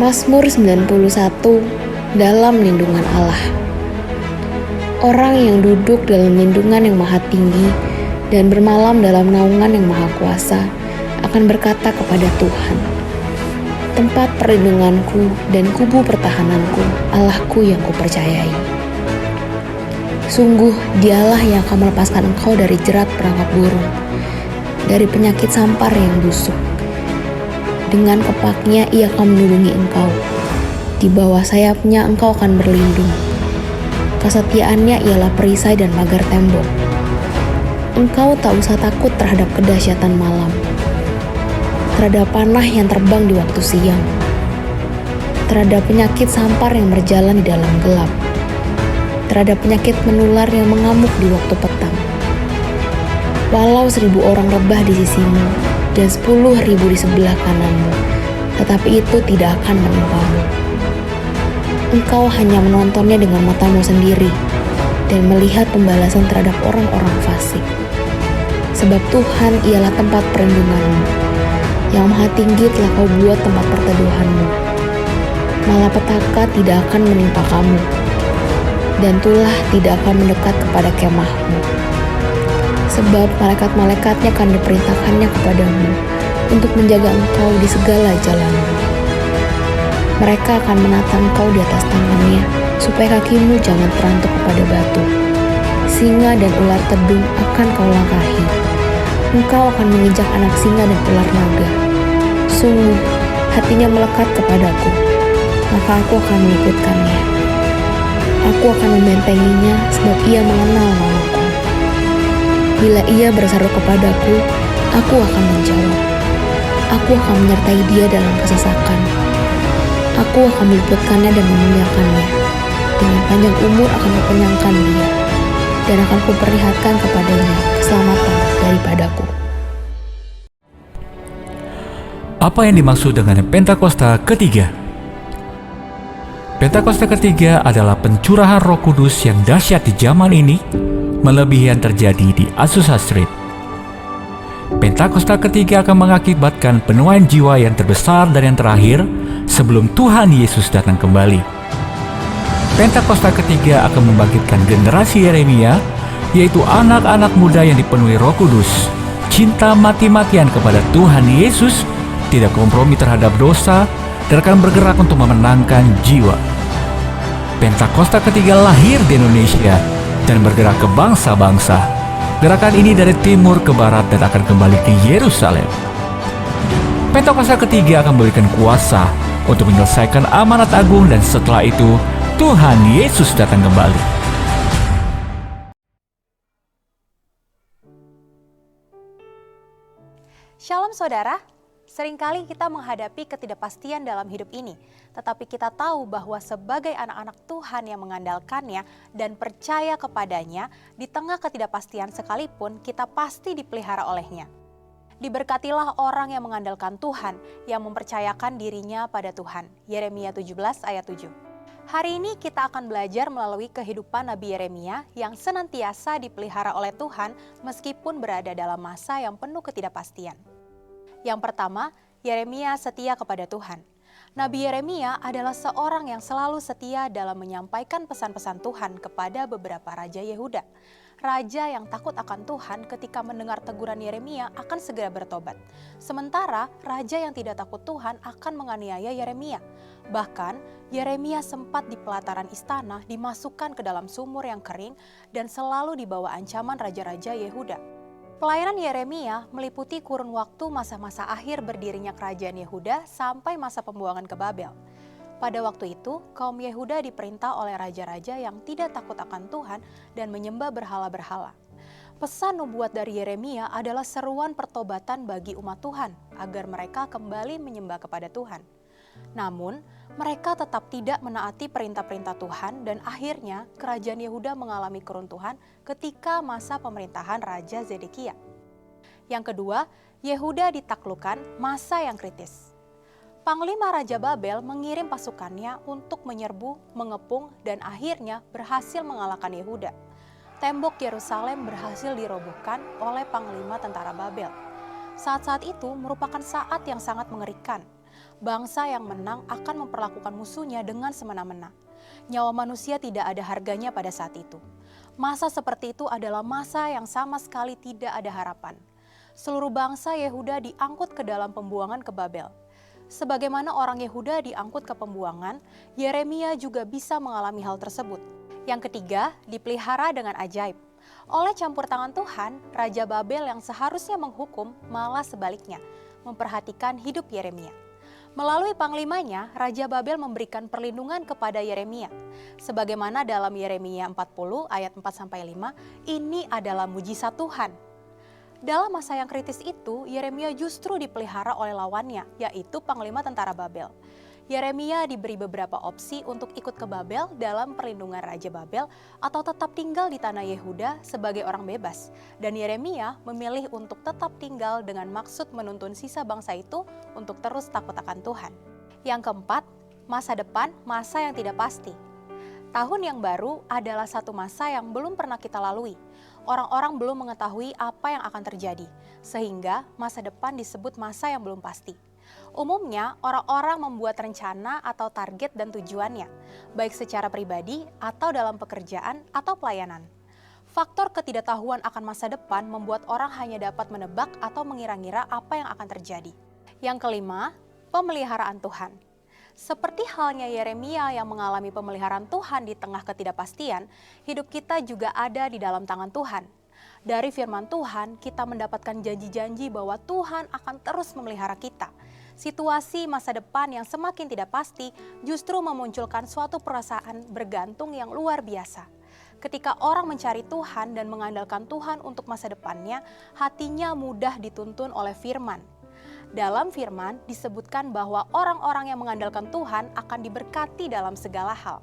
Mazmur 91, dalam lindungan Allah. Orang yang duduk dalam lindungan yang maha tinggi dan bermalam dalam naungan yang maha kuasa akan berkata kepada Tuhan, tempat perlindunganku dan kubu pertahananku, Allahku yang kupercayai. Sungguh dialah yang akan melepaskan engkau dari jerat perangkap burung, dari penyakit sampar yang busuk. Dengan kepaknya ia akan melindungi engkau. Di bawah sayapnya engkau akan berlindung. Kesetiaannya ialah perisai dan pagar tembok. Engkau tak usah takut terhadap kedahsyatan malam, terhadap panah yang terbang di waktu siang, terhadap penyakit sampar yang berjalan di dalam gelap, terhadap penyakit menular yang mengamuk di waktu petang. Walau 1.000 orang rebah di sisimu dan 10.000 di sebelah kananmu, tetapi itu tidak akan menimpamu. Engkau hanya menontonnya dengan matamu sendiri dan melihat pembalasan terhadap orang-orang fasik. Sebab Tuhan ialah tempat perlindunganmu, yang maha tinggi telah kau buat tempat perteduhanmu. Malapetaka tidak akan menimpa kamu, dan tulah tidak akan mendekat kepada kemahmu. Sebab malaikat-malaikatnya akan diperintahkannya kepadamu untuk menjaga engkau di segala jalanmu. Mereka akan menata engkau di atas tangannya, supaya kakimu jangan terantuk kepada batu. Singa dan ular tedung akan kau langkahi. Engkau akan menginjak anak singa dan ular naga. Sungguh, hatinya melekat kepadaku, maka aku akan meluputkannya. Aku akan membentenginya, sebab ia mengenal namaku. Bila ia berseru kepadaku, aku akan menjawab. Aku akan menyertai dia dalam kesesakan. Aku akan meluputkannya dan memuliakannya. Dengan panjang umur akan kukenyangkan dia, dan akan kuperlihatkan kepadanya keselamatan daripadaku. Apa yang dimaksud dengan Pentakosta ketiga? Pentakosta ketiga adalah pencurahan Roh Kudus yang dahsyat di zaman ini, melebihi yang terjadi di Azusa Street. Pentakosta ketiga akan mengakibatkan penuaian jiwa yang terbesar dan yang terakhir sebelum Tuhan Yesus datang kembali. Pentakosta ketiga akan membangkitkan generasi Yeremia, yaitu anak-anak muda yang dipenuhi Roh Kudus, cinta mati-matian kepada Tuhan Yesus, tidak kompromi terhadap dosa, dan akan bergerak untuk memenangkan jiwa. Pentakosta ketiga lahir di Indonesia dan bergerak ke bangsa-bangsa. Gerakan ini dari timur ke barat dan akan kembali ke Yerusalem. Pentakosta ketiga akan memberikan kuasa untuk menyelesaikan amanat agung, dan setelah itu Tuhan Yesus datang kembali. Shalom saudara, seringkali kita menghadapi ketidakpastian dalam hidup ini, tetapi kita tahu bahwa sebagai anak-anak Tuhan yang mengandalkannya dan percaya kepadanya, di tengah ketidakpastian sekalipun kita pasti dipelihara olehnya. Diberkatilah orang yang mengandalkan Tuhan, yang mempercayakan dirinya pada Tuhan. Yeremia 17 ayat 7. Hari ini kita akan belajar melalui kehidupan Nabi Yeremia yang senantiasa dipelihara oleh Tuhan meskipun berada dalam masa yang penuh ketidakpastian. Yang pertama, Yeremia setia kepada Tuhan. Nabi Yeremia adalah seorang yang selalu setia dalam menyampaikan pesan-pesan Tuhan kepada beberapa raja Yehuda. Raja yang takut akan Tuhan ketika mendengar teguran Yeremia akan segera bertobat. Sementara raja yang tidak takut Tuhan akan menganiaya Yeremia. Bahkan, Yeremia sempat di pelataran istana dimasukkan ke dalam sumur yang kering dan selalu dibawa ancaman raja-raja Yehuda. Pelayanan Yeremia meliputi kurun waktu masa-masa akhir berdirinya kerajaan Yehuda sampai masa pembuangan ke Babel. Pada waktu itu, kaum Yehuda diperintah oleh raja-raja yang tidak takut akan Tuhan dan menyembah berhala-berhala. Pesan nubuat dari Yeremia adalah seruan pertobatan bagi umat Tuhan agar mereka kembali menyembah kepada Tuhan. Namun, mereka tetap tidak menaati perintah-perintah Tuhan dan akhirnya kerajaan Yehuda mengalami keruntuhan ketika masa pemerintahan Raja Zedekia. Yang kedua, Yehuda ditaklukkan masa yang kritis. Panglima Raja Babel mengirim pasukannya untuk menyerbu, mengepung, dan akhirnya berhasil mengalahkan Yehuda. Tembok Yerusalem berhasil dirobohkan oleh Panglima Tentara Babel. Saat-saat itu merupakan saat yang sangat mengerikan. Bangsa yang menang akan memperlakukan musuhnya dengan semena-mena. Nyawa manusia tidak ada harganya pada saat itu. Masa seperti itu adalah masa yang sama sekali tidak ada harapan. Seluruh bangsa Yehuda diangkut ke dalam pembuangan ke Babel. Sebagaimana orang Yehuda diangkut ke pembuangan, Yeremia juga bisa mengalami hal tersebut. Yang ketiga, dipelihara dengan ajaib. Oleh campur tangan Tuhan, Raja Babel yang seharusnya menghukum malah sebaliknya, memperhatikan hidup Yeremia. Melalui panglimanya, Raja Babel memberikan perlindungan kepada Yeremia. Sebagaimana dalam Yeremia 40 ayat 4-5, ini adalah mujizat Tuhan. Dalam masa yang kritis itu, Yeremia justru dipelihara oleh lawannya, yaitu Panglima Tentara Babel. Yeremia diberi beberapa opsi untuk ikut ke Babel dalam perlindungan Raja Babel atau tetap tinggal di tanah Yehuda sebagai orang bebas. Dan Yeremia memilih untuk tetap tinggal dengan maksud menuntun sisa bangsa itu untuk terus takut akan Tuhan. Yang keempat, masa depan, masa yang tidak pasti. Tahun yang baru adalah satu masa yang belum pernah kita lalui. Orang-orang belum mengetahui apa yang akan terjadi, sehingga masa depan disebut masa yang belum pasti. Umumnya, orang-orang membuat rencana atau target dan tujuannya, baik secara pribadi atau dalam pekerjaan atau pelayanan. Faktor ketidaktahuan akan masa depan membuat orang hanya dapat menebak atau mengira-ngira apa yang akan terjadi. Yang kelima, pemeliharaan Tuhan. Seperti halnya Yeremia yang mengalami pemeliharaan Tuhan di tengah ketidakpastian, hidup kita juga ada di dalam tangan Tuhan. Dari firman Tuhan, kita mendapatkan janji-janji bahwa Tuhan akan terus memelihara kita. Situasi masa depan yang semakin tidak pasti justru memunculkan suatu perasaan bergantung yang luar biasa. Ketika orang mencari Tuhan dan mengandalkan Tuhan untuk masa depannya, hatinya mudah dituntun oleh firman. Dalam firman disebutkan bahwa orang-orang yang mengandalkan Tuhan akan diberkati dalam segala hal.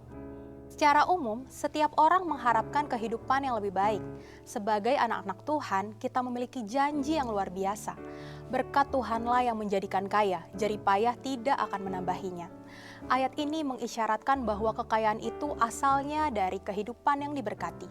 Secara umum, setiap orang mengharapkan kehidupan yang lebih baik. Sebagai anak-anak Tuhan, kita memiliki janji yang luar biasa. Berkat Tuhanlah yang menjadikan kaya, jerih payah tidak akan menambahinya. Ayat ini mengisyaratkan bahwa kekayaan itu asalnya dari kehidupan yang diberkati.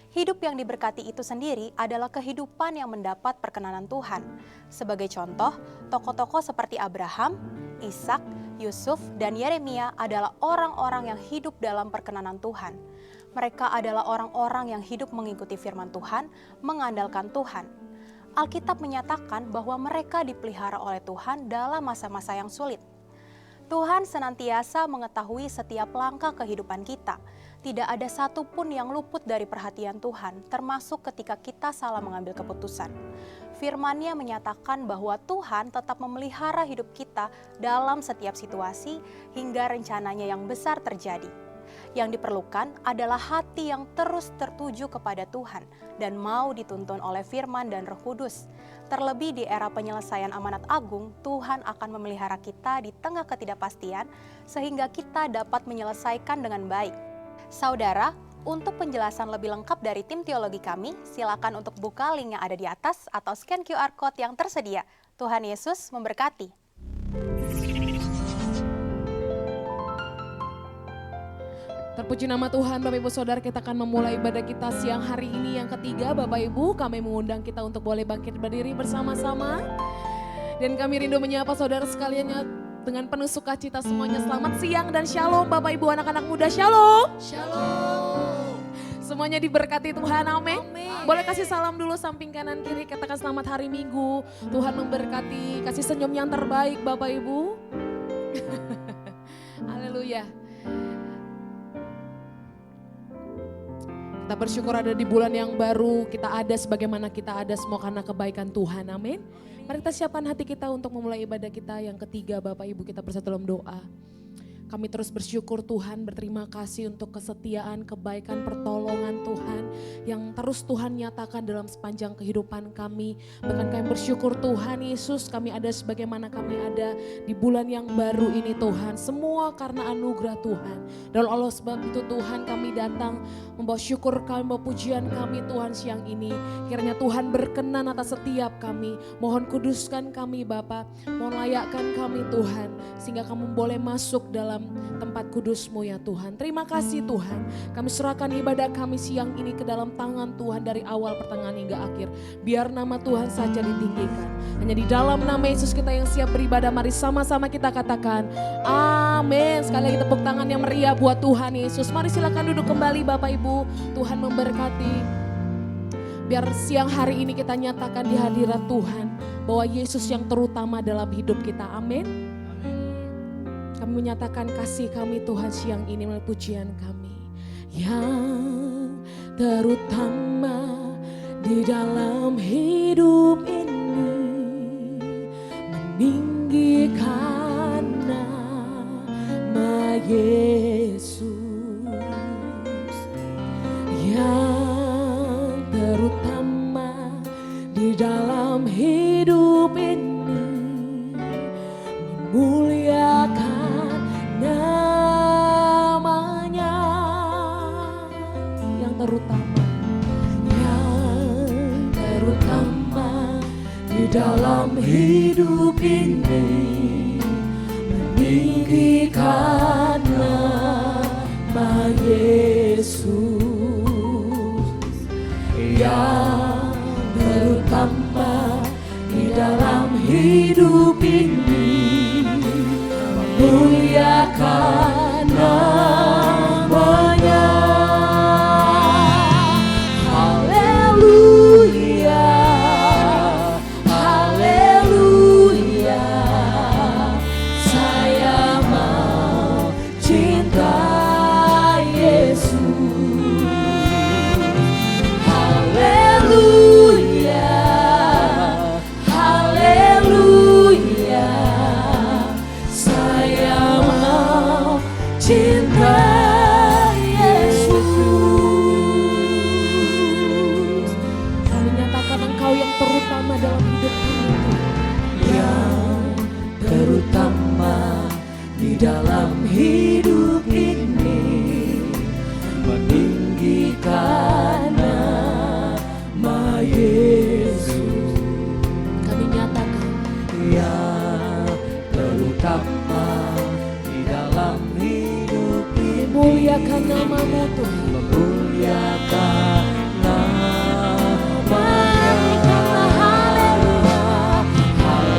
Hidup yang diberkati itu sendiri adalah kehidupan yang mendapat perkenanan Tuhan. Sebagai contoh, tokoh-tokoh seperti Abraham, Ishak, Yusuf, dan Yeremia adalah orang-orang yang hidup dalam perkenanan Tuhan. Mereka adalah orang-orang yang hidup mengikuti firman Tuhan, mengandalkan Tuhan. Alkitab menyatakan bahwa mereka dipelihara oleh Tuhan dalam masa-masa yang sulit. Tuhan senantiasa mengetahui setiap langkah kehidupan kita. Tidak ada satupun yang luput dari perhatian Tuhan, termasuk ketika kita salah mengambil keputusan. Firman-Nya menyatakan bahwa Tuhan tetap memelihara hidup kita dalam setiap situasi hingga rencananya yang besar terjadi. Yang diperlukan adalah hati yang terus tertuju kepada Tuhan dan mau dituntun oleh firman dan Roh Kudus. Terlebih di era penyelesaian amanat agung, Tuhan akan memelihara kita di tengah ketidakpastian sehingga kita dapat menyelesaikan dengan baik. Saudara, untuk penjelasan lebih lengkap dari tim teologi kami, silakan untuk buka link yang ada di atas atau scan QR Code yang tersedia. Tuhan Yesus memberkati. Terpuji nama Tuhan, Bapak Ibu Saudara, kita akan memulai ibadah kita siang hari ini yang ketiga. Bapak Ibu, kami mengundang kita untuk boleh bangkit berdiri bersama-sama. Dan kami rindu menyapa saudara sekalian dengan penuh sukacita semuanya. Selamat siang dan shalom Bapak Ibu anak-anak muda, shalom. Shalom. Semuanya diberkati Tuhan, amin. Boleh kasih salam dulu samping kanan kiri, katakan selamat hari Minggu. Tuhan memberkati, kasih senyum yang terbaik Bapak Ibu. Haleluya. Kita bersyukur ada di bulan yang baru, kita ada sebagaimana kita ada semua karena kebaikan Tuhan, amin. Mari kita siapkan hati kita untuk memulai ibadah kita yang ketiga Bapak Ibu, kita bersatu dalam doa. Kami terus bersyukur Tuhan, berterima kasih untuk kesetiaan, kebaikan, pertolongan Tuhan yang terus Tuhan nyatakan dalam sepanjang kehidupan kami. Bahkan kami bersyukur Tuhan Yesus, kami ada sebagaimana kami ada di bulan yang baru ini Tuhan. Semua karena anugerah Tuhan. Dan oleh sebab itu Tuhan kami datang membawa syukur kami, membawa pujian kami Tuhan siang ini. Kiranya Tuhan berkenan atas setiap kami. Mohon kuduskan kami Bapa, mohon layakkan kami Tuhan. Sehingga kami boleh masuk dalam tempat kudus-Mu ya Tuhan. Terima kasih Tuhan. Kami serahkan ibadah kami siang ini ke dalam tangan Tuhan dari awal pertengahan hingga akhir. Biar nama Tuhan saja ditinggikan. Hanya di dalam nama Yesus kita yang siap beribadah. Mari sama-sama kita katakan amin. Sekali lagi tepuk tangan yang meriah buat Tuhan Yesus. Mari silakan duduk kembali Bapak Ibu. Tuhan memberkati. Biar siang hari ini kita nyatakan di hadirat Tuhan bahwa Yesus yang terutama dalam hidup kita. Amin. Kami menyatakan kasih kami Tuhan siang ini melalui pujian kami. Yang terutama di dalam hidup ini meninggikan nama Yesus. Yang terutama di dalam hidup ini memuliakan namanya. Yang terutama di dalam hidup ini meninggikan nama Yesus. Yang terutama di dalam hidup ini memuliakan namanya. Haleluya, haleluya. Saya mau cinta Yesus. Haleluya, haleluya. Saya mau cinta Yesus. Kami nyatakan Engkau yang terutama dalam hidup kami. Yang terutama di dalam hidup ini meninggikan nama Yesus. Kami nyatakan yang terutama di dalam hidup ini muliakan nama-Mu Tuhan. Memuliakan nama-Nya.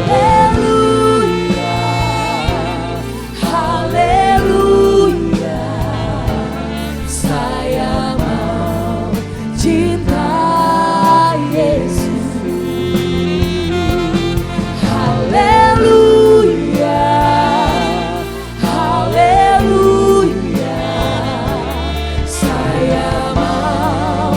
Haleluya, haleluya. Saya mau cinta Yesus. Haleluya, haleluya. Saya mau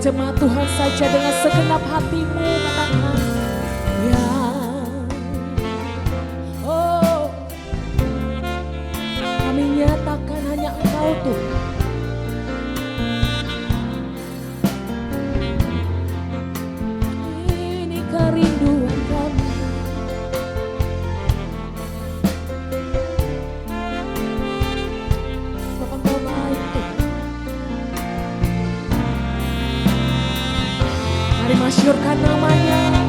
Jemaat Tuhan saja dengan segenap hatimu katakan ya. Oh, kami nyatakan hanya Engkau Tuhan. Ini kerinduan kami. Bapak Engkau baik Tuhan. Mari masyurkan namanya.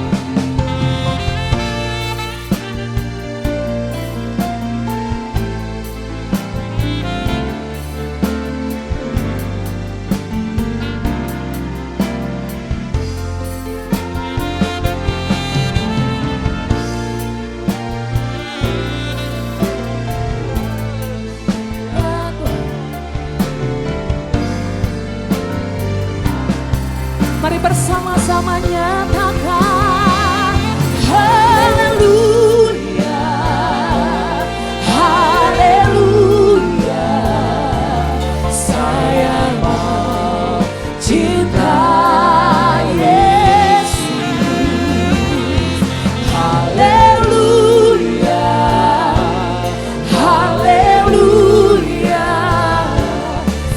Mari bersama-sama nyatakan haleluya, haleluya. Saya mau cinta Yesus. Haleluya, haleluya.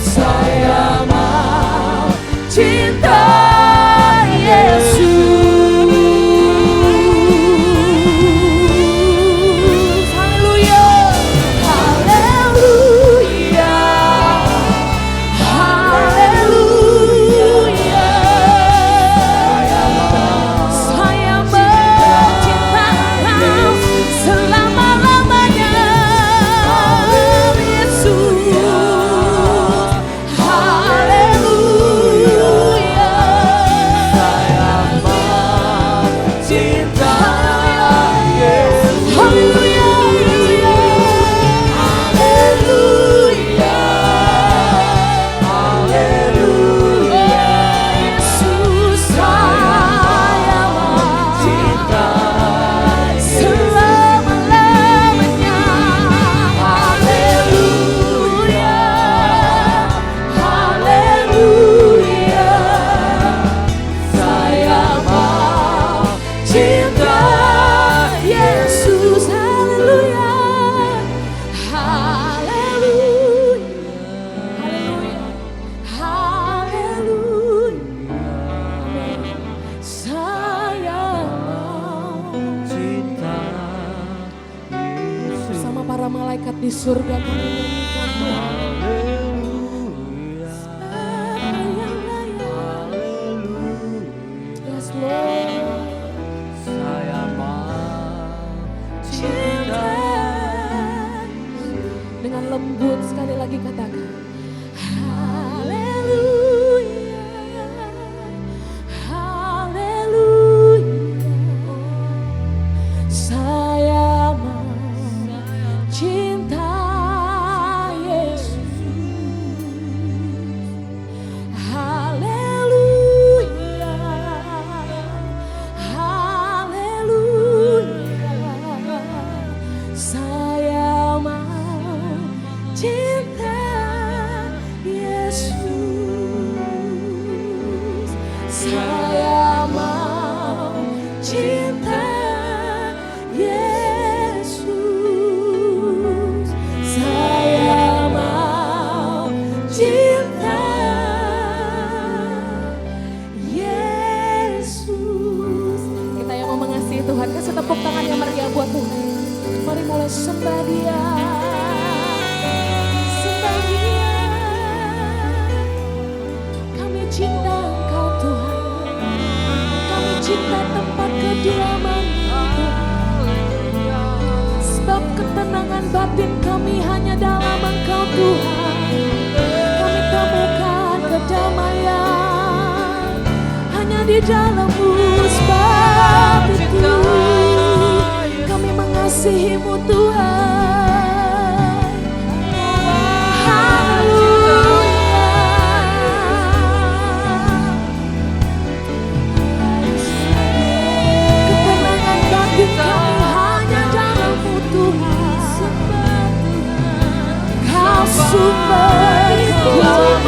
Saya mau cinta di surga kami nyanyikan Yes Lord, saya mau cinta. dengan lembut sekali lagi katakan haleluya, haleluya. Saya mau cinta Yesus. Haleluya, haleluya. Saya mau cinta Yesus. Saya mau cinta Yesus. Saya mau cinta Yesus. Kita yang mau mengasihi Tuhan, kasih tepuk tangan yang meriah buat Tuhan. Mari mulai sembah Dia, sembah Dia. Kami cinta Engkau Tuhan, kami cinta tempat kediaman Tuhan. Sebab ketenangan batin kami hanya dalam Engkau Tuhan. Kami temukan kedamaian hanya di dalam-Mu. Sebab itu kami mengasihi-Mu Tuhan. Haleluya. Ketenangan batin kami hanya dalam-Mu Tuhan. Kau sumber kehidupan.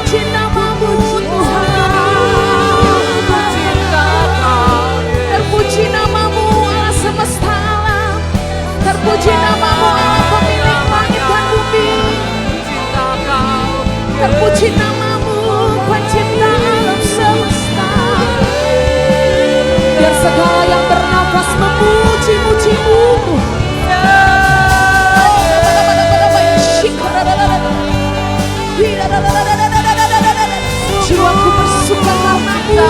Terpuji namamu Tuhan, terpuji namamu Allah semesta alam, terpuji namamu Allah pemilik langit dan bumi, terpuji namamu pencipta alam semesta. Biar segala yang bernafas memuji-muji-Mu jiwaku bersuka karena-Mu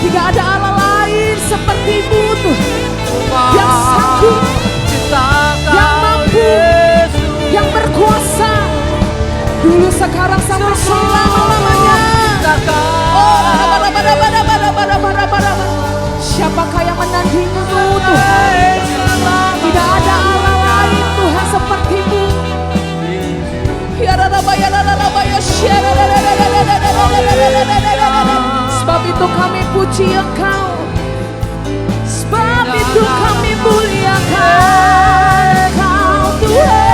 tidak ada Allah lain seperti-Mu Tuhan, yang sanggup, yang mampu, yang berkuasa dulu, sekarang, sampai selama-lamanya. Siapakah yang menandingi-Mu Tuhan? Tidak ada Allah lain Tuhan seperti-Mu. Sebab itu kami puji Engkau, sebab itu kami muliakan Engkau Tuhan.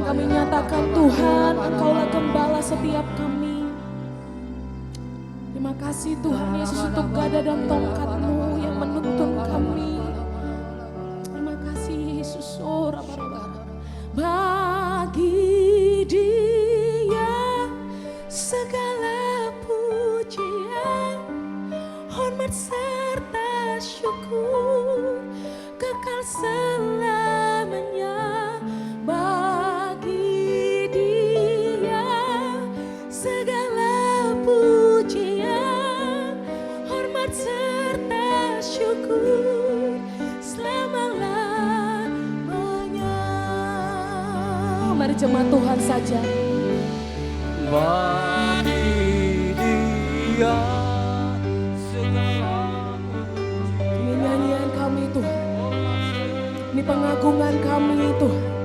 Kami nyatakan Tuhan, Engkaulah gembala setiap kami. Terima kasih Tuhan Yesus untuk gada dan tongkat-Mu yang menuntun kami. Terima kasih Yesus. Bagi Dia segala pujian, hormat serta syukur kekal selamanya. Bagi Dia segala pujian, hormat serta syukur selama-lamanya. Mari jemaat Tuhan saja. Bagi Dia segala Ini nyanyian kami Tuhan, ini pengagungan kami Tuhan.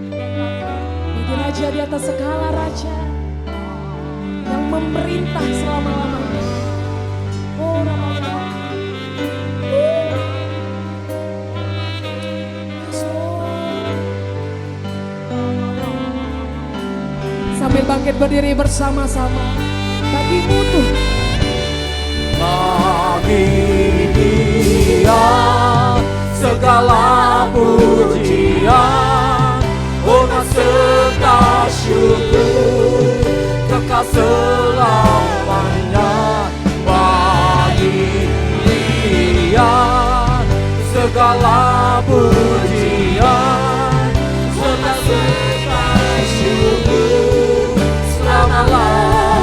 Bagi Raja di atas segala raja yang memerintah selama-lamanya. Oh Rabbana. Yes, Lord. Sambil bangkit berdiri bersama-sama. Bagi-Mu Tuhan. bagi Dia segala pujian, hormat serta syukur kekal selamanya. Bagi Dia segala pujian, serta syukur selama-lamanya.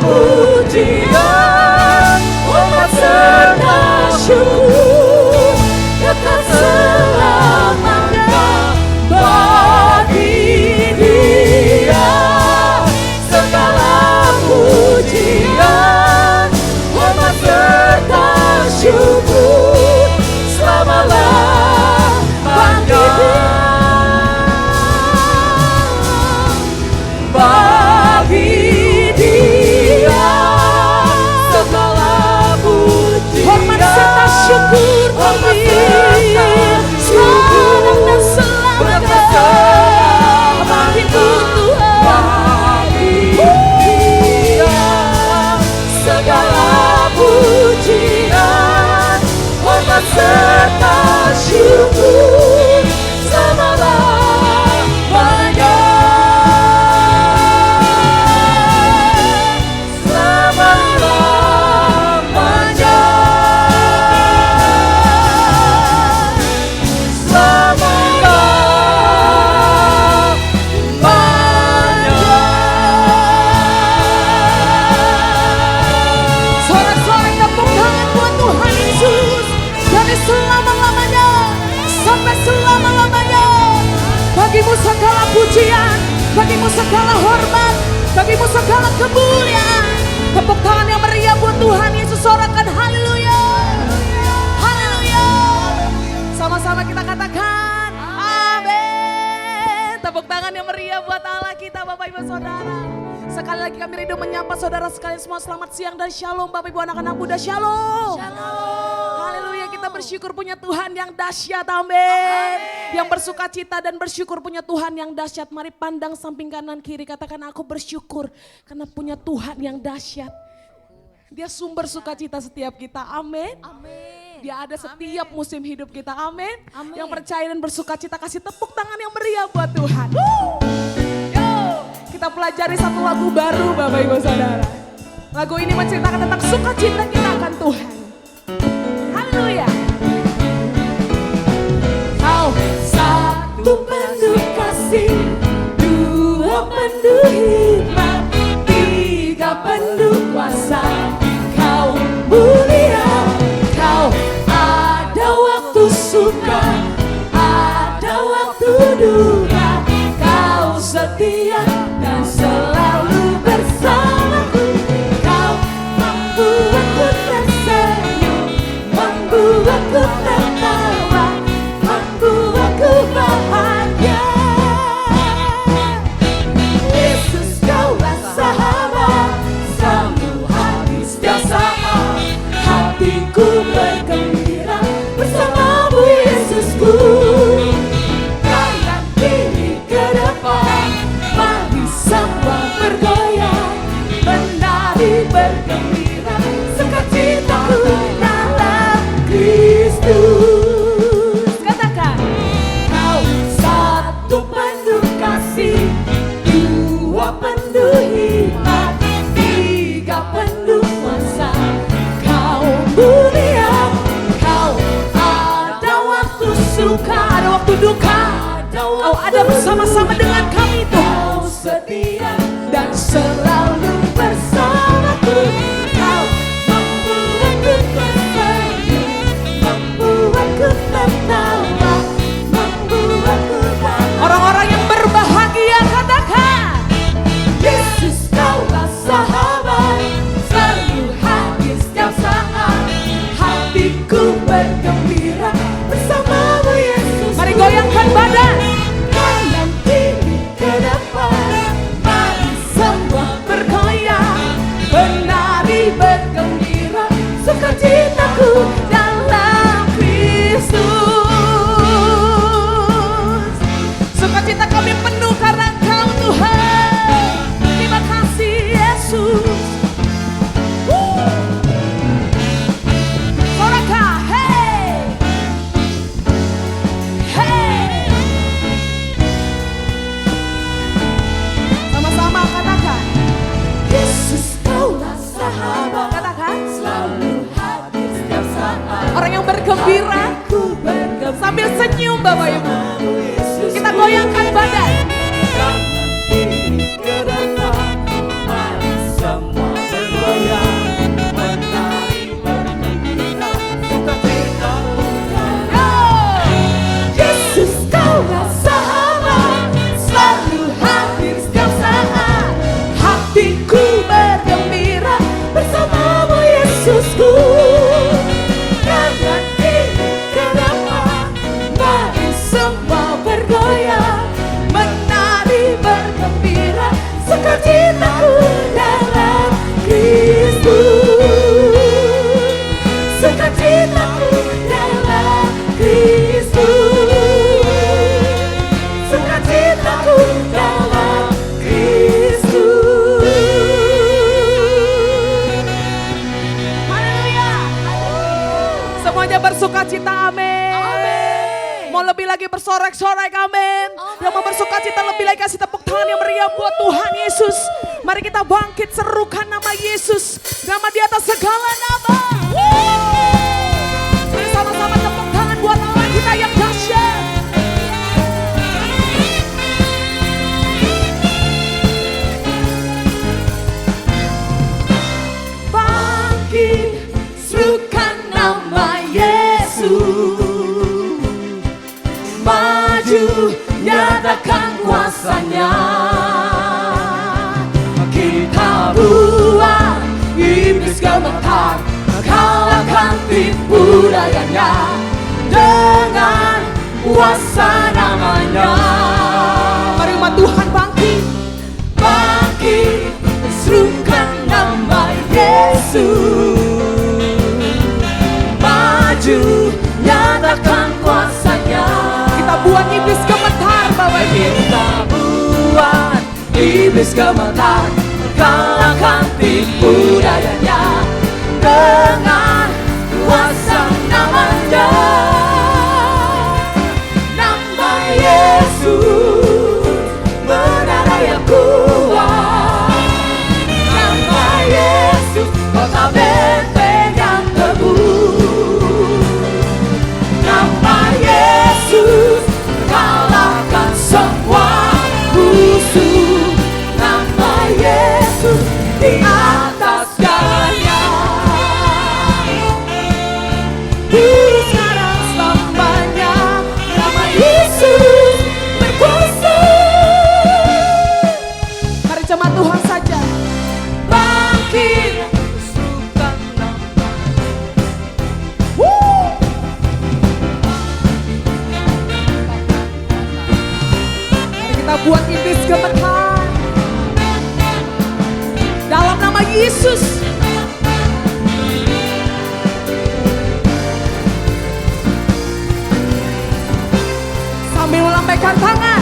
Pujian, hormat serta syukur kekal selamanya. Bagi Dia segala pujian, hormat serta syukur selama-lamanya. Bagi Dia selama-lamanya. Bagimu segala pujian, bagimu segala hormat, bagimu segala kemuliaan. Tepuk tangan yang meriah buat Tuhan Yesus, sorakan haleluya. Haleluya. Sama-sama kita katakan amin. Tepuk tangan yang meriah buat Allah kita, Bapak Ibu Saudara. Sekali lagi kami rindu menyapa saudara sekalian semua, selamat siang dan shalom Bapak Ibu anak-anak muda, shalom. Haleluya, kita bersyukur punya Tuhan yang dahsyat, amin. Yang bersuka cita dan bersyukur punya Tuhan yang dahsyat. Mari pandang samping kanan kiri, katakan aku bersyukur karena punya Tuhan yang dahsyat. Dia sumber sukacita setiap kita, amin. Dia ada setiap musim hidup kita, amin. Yang percaya dan bersuka cita, kasih tepuk tangan yang meriah buat Tuhan. Yo, kita pelajari satu lagu baru Bapak Ibu Saudara. Lagu ini menceritakan tentang sukacita kita akan Tuhan. Haleluya. Kau satu penuh kasih, dua penuh hikmat, tiga penuh kuasa. Kau mulia, kau ada waktu suka, ada waktu duka. Kau setia dan selalu bersamaku. Kau membuatku tersenyum, membuatku tertawa, membuatku bahagia. Yesus, Kaulah sahabat, selalu hadir setiap saat. Hatiku bergembira bersamamu Yesusku. Kanan kiri ke depan, mari semua bergoyang, menari bergembira, sukacitaku dalam Kristus. Katakan, kau satu penuh kasih, dua penuh hikmat, tiga penuh kuasa. Kau mulia, kau ada waktu suka, ada waktu duka. Kau ada bersama-sama dengan kami Tuhan. Kau setia dan selalu bersamaku. Kau membuatku tersenyum, membuatku tertawa, membuatku bahagia. Orang-orang yang berbahagia katakan, Yesus, Kaulah sahabat, selalu hadir setiap saat. Hatiku bergembira bersamamu Yesus. Mari goyangkan badan. Kanan kiri ke depan, mari semua bergoyang, menari bergembira, sukacitaku dalam Kristus. Sukacita kami penuh karena Engkau Tuhan. Terima kasih Yesus. Soraka, hey, hey. Sama-sama katakan, Yesus, Kaulah sahabat. Katakan, selalu hadir setiap saat. Orang yang bergembira sambil senyum Bapak Ibu. Kita goyangkan badan. Yesus, Kaulah sahabat, selalu hadir setiap saat. Hatiku bergembira bersamamu Yesusku. Kanan kiri ke depan, mari semua bergoyang, menari bergembira, sukacitaku dalam Kristus. Sukacitaku dalam Kristus. Sukacitaku dalam Kristus. Haleluya. Semuanya bersukacita, amin. Mau lebih lagi bersorak-sorai, amin. Yang mau bersukacita lebih lagi, kasih tepuk tangan yang meriah buat Tuhan Yesus. Mari kita bangkit, serukan nama Yesus, nama di atas segala nama. Mari sama-sama tepuk tangan buat Allah kita yang dahsyat. Bangkit, serukan nama Yesus. maju nyatakan kuasanya. Kita buat iblis gemetar, kalahkan tipu dayanya dengan kuasa namanya. Mari umat Tuhan bangkit. Bangkit, serukan nama Yesus. Maju, nyatakan kuasanya. Kita buat iblis gemetar, Bapak Ibu. Kita buat iblis gemetar, kalahkan tipu dayanya dengan kuasa namanya. Nama Yesus benar yang kuat. Nama Yesus kota benteng yang teguh. Nama Yesus kalahkan semua musuh. Nama Yesus di atas segalanya. Dulu sekarang selamanya. Nama Yesus berkuasa. Mari jemaat Tuhan saja. Bangkit, serukan nama. Mari kita buat iblis gemetar. Dalam nama Yesus. Sambil melambaikan tangan.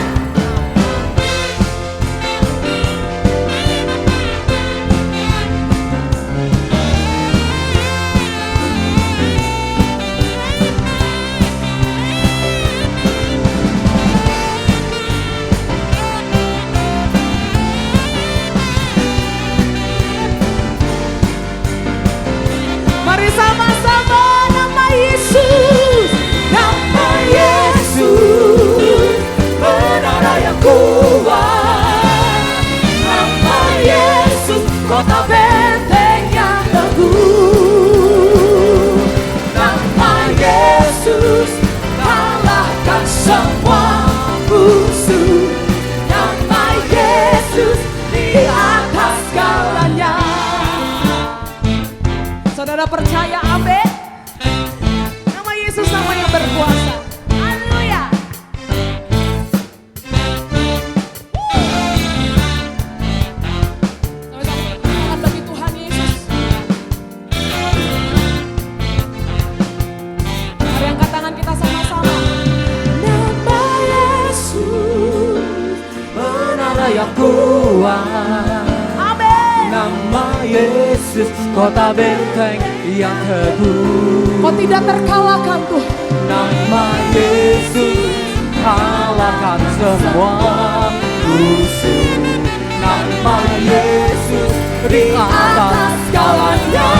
Mari sama-sama nama Yesus. Nama Yesus benar yang kuat. Nama Yesus kota benteng yang teguh. Nama Yesus kalahkan semua musuh. Nama Yesus di atas segalanya. Saudara percaya, amin. Nama Yesus nama yang berkuasa. Haleluya. Sama-sama tangan bagi Tuhan Yesus. Mari angkat tangan kita sama-sama. Nama Yesus benar yang kuat. Amin. Nama Yesus kota benteng yang teguh. Kau tidak terkalahkan Tuhan. Nama Yesus kalahkan semua musuh. Nama Yesus di atas segalanya.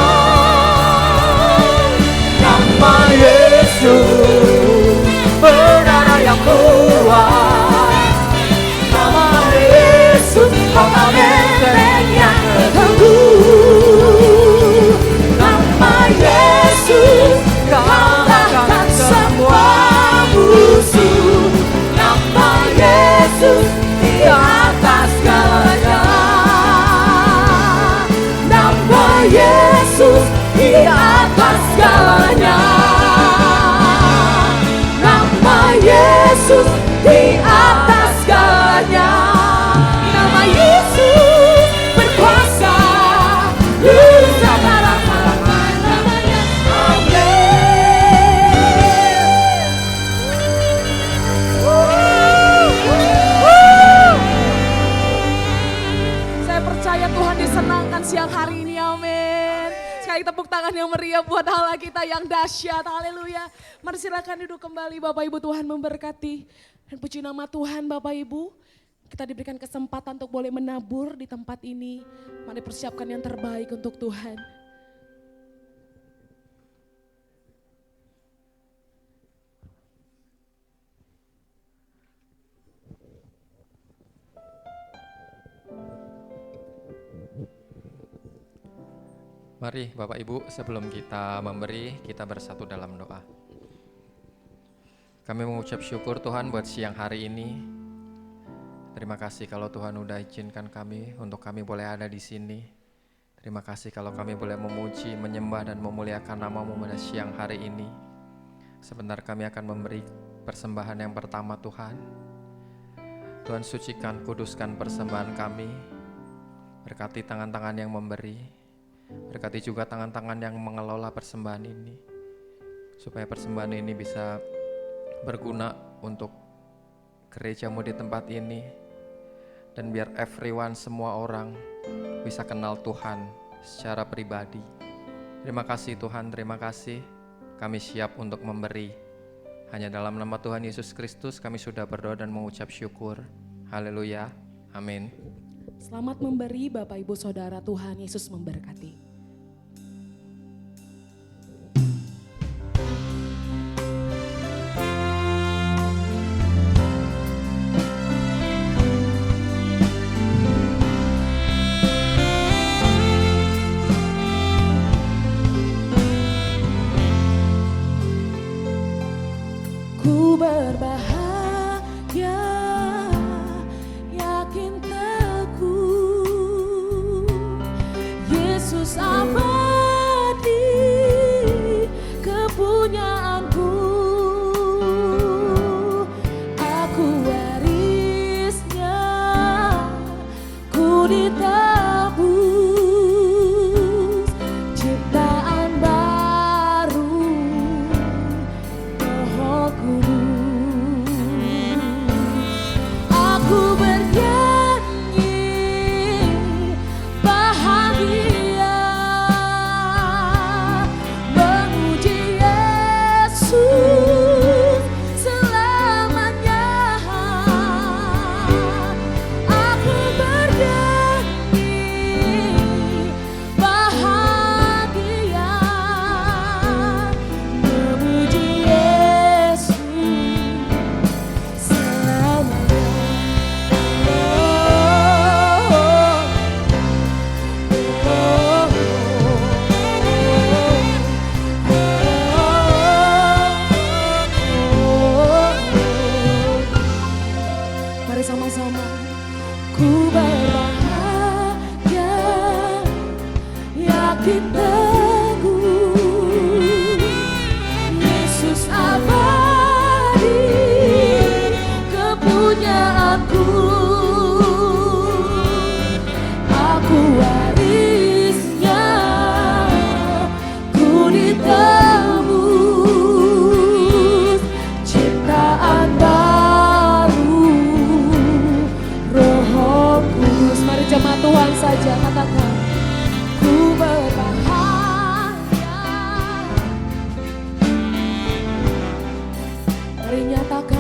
Nama Yesus benar yang kuat. Nama Yesus kota benteng yang teguh. Nama Yesus kalahkan semua musuh. Nama Yesus di atas segalanya. Nama Yesus di atas segalanya. Nama Yesus di atas segalanya. Nama Yesus berkuasa. Luluh segala halangan namanya. Saya percaya Tuhan disenangkan siang hari ini, amin. Sekali tepuk tangan yang meriah buat Allah kita yang dahsyat, haleluya. Mari silakan duduk kembali Bapak Ibu, Tuhan memberkati. Dan puji nama Tuhan Bapak Ibu, kita diberikan kesempatan untuk boleh menabur di tempat ini. Mari persiapkan yang terbaik untuk Tuhan. Mari Bapak Ibu, sebelum kita memberi, kita bersatu dalam doa. Kami mengucap syukur Tuhan buat siang hari ini. Terima kasih kalau Tuhan udah izinkan kami untuk kami boleh ada di sini. Terima kasih kalau kami boleh memuji, menyembah dan memuliakan nama-Mu pada siang hari ini. Sebentar kami akan memberi persembahan yang pertama Tuhan. Tuhan sucikan, kuduskan persembahan kami. Berkati tangan-tangan yang memberi. Berkati juga tangan-tangan yang mengelola persembahan ini. Supaya persembahan ini bisa berguna untuk gereja-Mu di tempat ini. Dan biar everyone, semua orang bisa kenal Tuhan secara pribadi. Terima kasih Tuhan, terima kasih. Kami siap untuk memberi. Hanya dalam nama Tuhan Yesus Kristus kami sudah berdoa dan mengucap syukur. Haleluya, amin. Selamat memberi Bapak Ibu Saudara, Tuhan Yesus memberkati. Ku berbahagia, yakin teguh, Yesus abadi kepunyaanku. Aku warisnya, ku ditebus, ciptaan baru, Roh Kudus. Aku bernyanyi bahagia, memuji Yesus selamanya. Aku bernyanyi bahagia, memuji Yesus selamanya. Mari sama-sama. Ku berbahagia, yakin teguh, Yesus abadi kepunyaanku. Aku warisnya, ku ditebus, ciptaan baru, Roh Kudus. Mari jemaat Tuhan saja katakan, ku berbahagia. Mari nyatakan.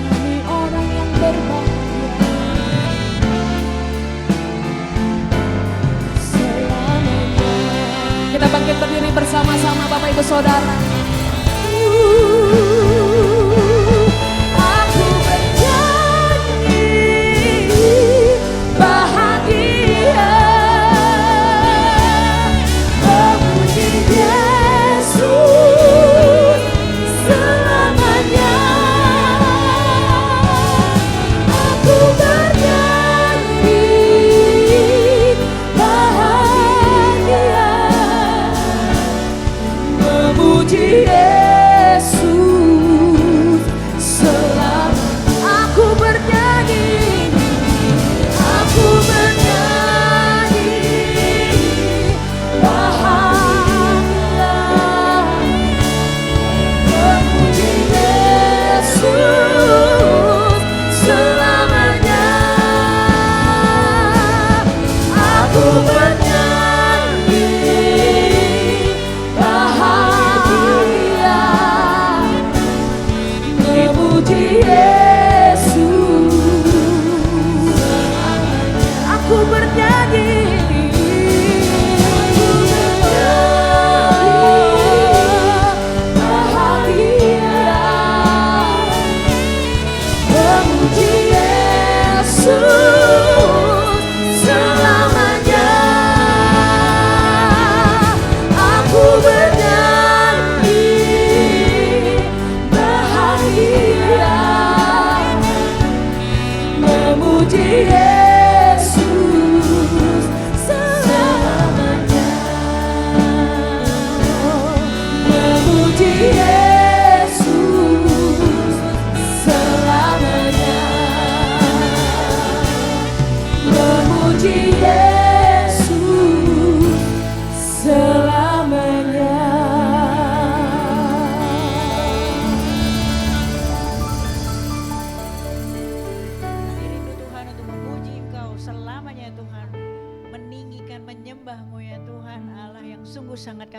Kami orang yang berbahagia selamanya. Kita bangkit berdiri bersama-sama Bapak Ibu Saudara. Aku bernyanyi bahagia, memuji Yesus selamanya. Aku bernyanyi bahagia, memuji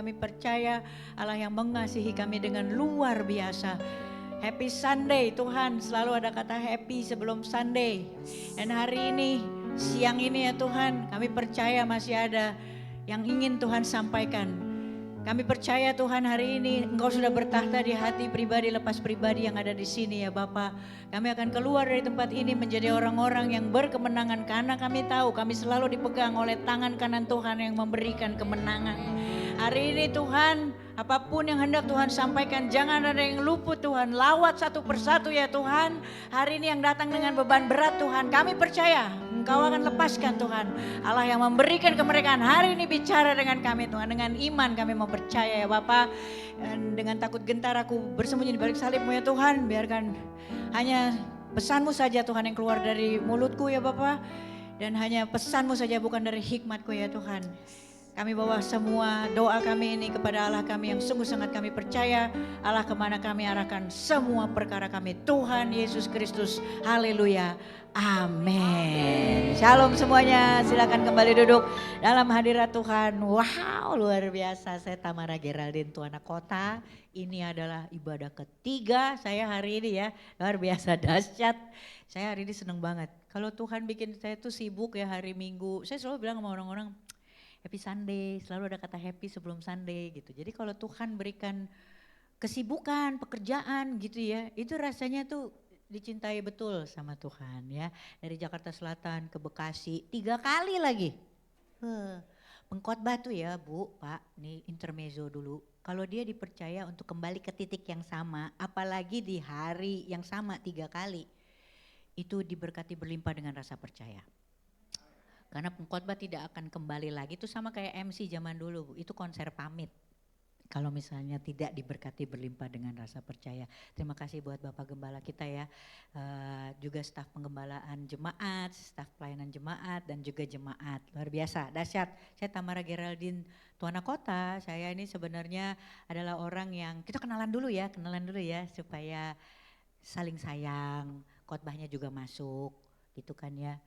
kami percaya Allah yang mengasihi kami dengan luar biasa. Happy Sunday Tuhan, selalu ada kata happy sebelum Sunday. Dan hari ini, siang ini ya Tuhan, kami percaya masih ada yang ingin Tuhan sampaikan. Kami percaya Tuhan hari ini Engkau sudah bertahta di hati pribadi lepas pribadi yang ada di sini ya Bapa. Kami akan keluar dari tempat ini menjadi orang-orang yang berkemenangan karena kami tahu kami selalu dipegang oleh tangan kanan Tuhan yang memberikan kemenangan. Hari ini Tuhan, apapun yang hendak Tuhan sampaikan, jangan ada yang luput Tuhan. Lawat satu persatu ya Tuhan. Hari ini yang datang dengan beban berat Tuhan, kami percaya Engkau akan lepaskan Tuhan. Allah yang memberikan kemerdekaan hari ini bicara dengan kami Tuhan. Dengan iman kami mau percaya ya Bapa. Dan dengan takut gentar aku bersembunyi di balik salib-Mu ya Tuhan. Biarkan hanya pesan-Mu saja Tuhan yang keluar dari mulutku ya Bapa. Dan hanya pesan-Mu saja bukan dari hikmatku ya Tuhan. Kami bawa semua doa kami ini kepada Allah kami yang sungguh sangat kami percaya. Allah kemana kami arahkan semua perkara kami. Tuhan Yesus Kristus. Haleluya. Amin. Shalom semuanya. Silakan kembali duduk dalam hadirat Tuhan. Wow, luar biasa. Saya Tamara Geraldine Tuana Kota. Ini adalah ibadah ketiga saya hari ini ya. Luar biasa dahsyat. Saya hari ini senang banget. Kalau Tuhan bikin saya tuh sibuk ya hari Minggu. Saya selalu bilang sama orang-orang, Happy Sunday, selalu ada kata happy sebelum Sunday gitu. Jadi kalau Tuhan berikan kesibukan, pekerjaan gitu ya, itu rasanya tuh dicintai betul sama Tuhan ya. Dari Jakarta Selatan ke Bekasi, 3 kali lagi. Pengkhotbah tuh ya Bu, Pak, nih intermezzo dulu. Kalau dia dipercaya untuk kembali ke titik yang sama, apalagi di hari yang sama 3 kali, itu diberkati berlimpah dengan rasa percaya. Karena pengkhotbah tidak akan kembali lagi, itu sama kayak MC zaman dulu, itu konser pamit. Kalau misalnya tidak diberkati berlimpah dengan rasa percaya. Terima kasih buat Bapak Gembala kita ya, juga staf penggembalaan jemaat, staf pelayanan jemaat dan juga jemaat. Luar biasa, dahsyat. Saya Tamara Geraldine Tuana Kota, saya ini sebenarnya adalah orang yang, kita kenalan dulu ya supaya saling sayang, khotbahnya juga masuk gitu kan ya.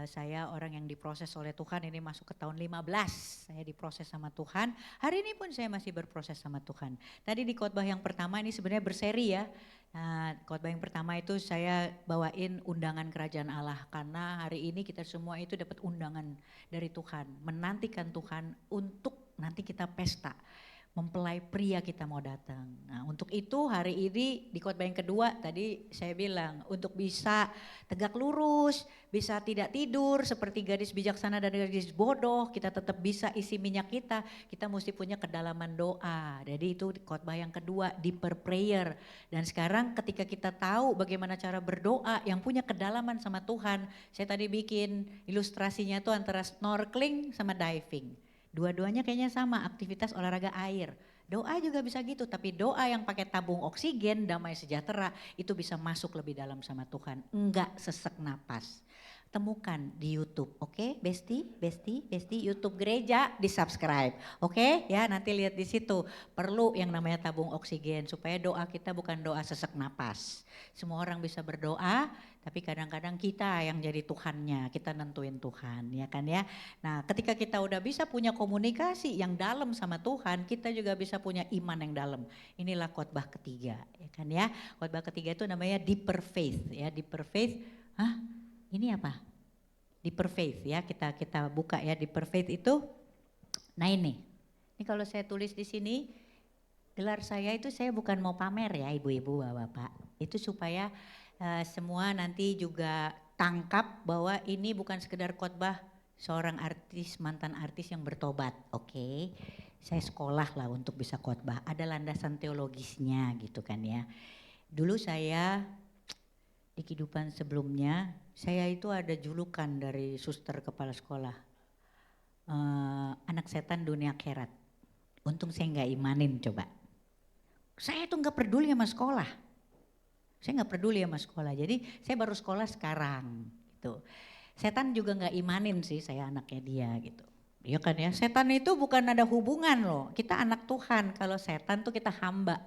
Saya orang yang diproses oleh Tuhan, ini masuk ke tahun 15, saya diproses sama Tuhan. Hari ini pun saya masih berproses sama Tuhan. Tadi di khotbah yang pertama ini sebenarnya berseri ya. Nah, khotbah yang pertama itu saya bawain undangan kerajaan Allah. Karena hari ini kita semua itu dapat undangan dari Tuhan. Menantikan Tuhan untuk nanti kita pesta. Mempelai pria kita mau datang. Nah untuk itu hari ini di khotbah yang kedua tadi saya bilang untuk bisa tegak lurus, bisa tidak tidur seperti gadis bijaksana dan gadis bodoh, kita tetap bisa isi minyak kita mesti punya kedalaman doa. Jadi itu khotbah yang kedua, deeper prayer. Dan sekarang ketika kita tahu bagaimana cara berdoa yang punya kedalaman sama Tuhan, saya tadi bikin ilustrasinya tuh antara snorkeling sama diving. Dua-duanya kayaknya sama, aktivitas olahraga air. Doa juga bisa gitu, tapi doa yang pakai tabung oksigen, damai sejahtera, itu bisa masuk lebih dalam sama Tuhan. Enggak sesek napas. Temukan di YouTube, oke? Besti, YouTube gereja di subscribe, oke? Ya nanti lihat di situ, perlu yang namanya tabung oksigen supaya doa kita bukan doa sesek napas. Semua orang bisa berdoa, tapi kadang-kadang kita yang jadi Tuhannya, kita nentuin Tuhan, ya kan ya. Nah ketika kita udah bisa punya komunikasi yang dalam sama Tuhan, kita juga bisa punya iman yang dalam. Inilah khotbah ketiga, ya kan ya. Khotbah ketiga itu namanya deeper faith, ya deeper faith. Hah? Ini apa? Deeper faith ya, kita buka ya deeper faith itu. Nah ini kalau saya tulis di sini, gelar saya itu saya bukan mau pamer ya ibu-ibu bapak-bapak. Itu supaya semua nanti juga tangkap bahwa ini bukan sekedar khotbah seorang artis, mantan artis yang bertobat. Oke, saya sekolah lah untuk bisa khotbah, ada landasan teologisnya gitu kan ya. Dulu saya di kehidupan sebelumnya, saya itu ada julukan dari suster kepala sekolah. Anak setan dunia akhirat. Untung saya nggak imanin coba. Saya itu nggak peduli sama sekolah. Saya nggak peduli sama sekolah. Jadi saya baru sekolah sekarang. Gitu. Setan juga nggak imanin sih saya anaknya dia gitu. Iya kan ya, setan itu bukan ada hubungan loh. Kita anak Tuhan, kalau setan tuh kita hamba.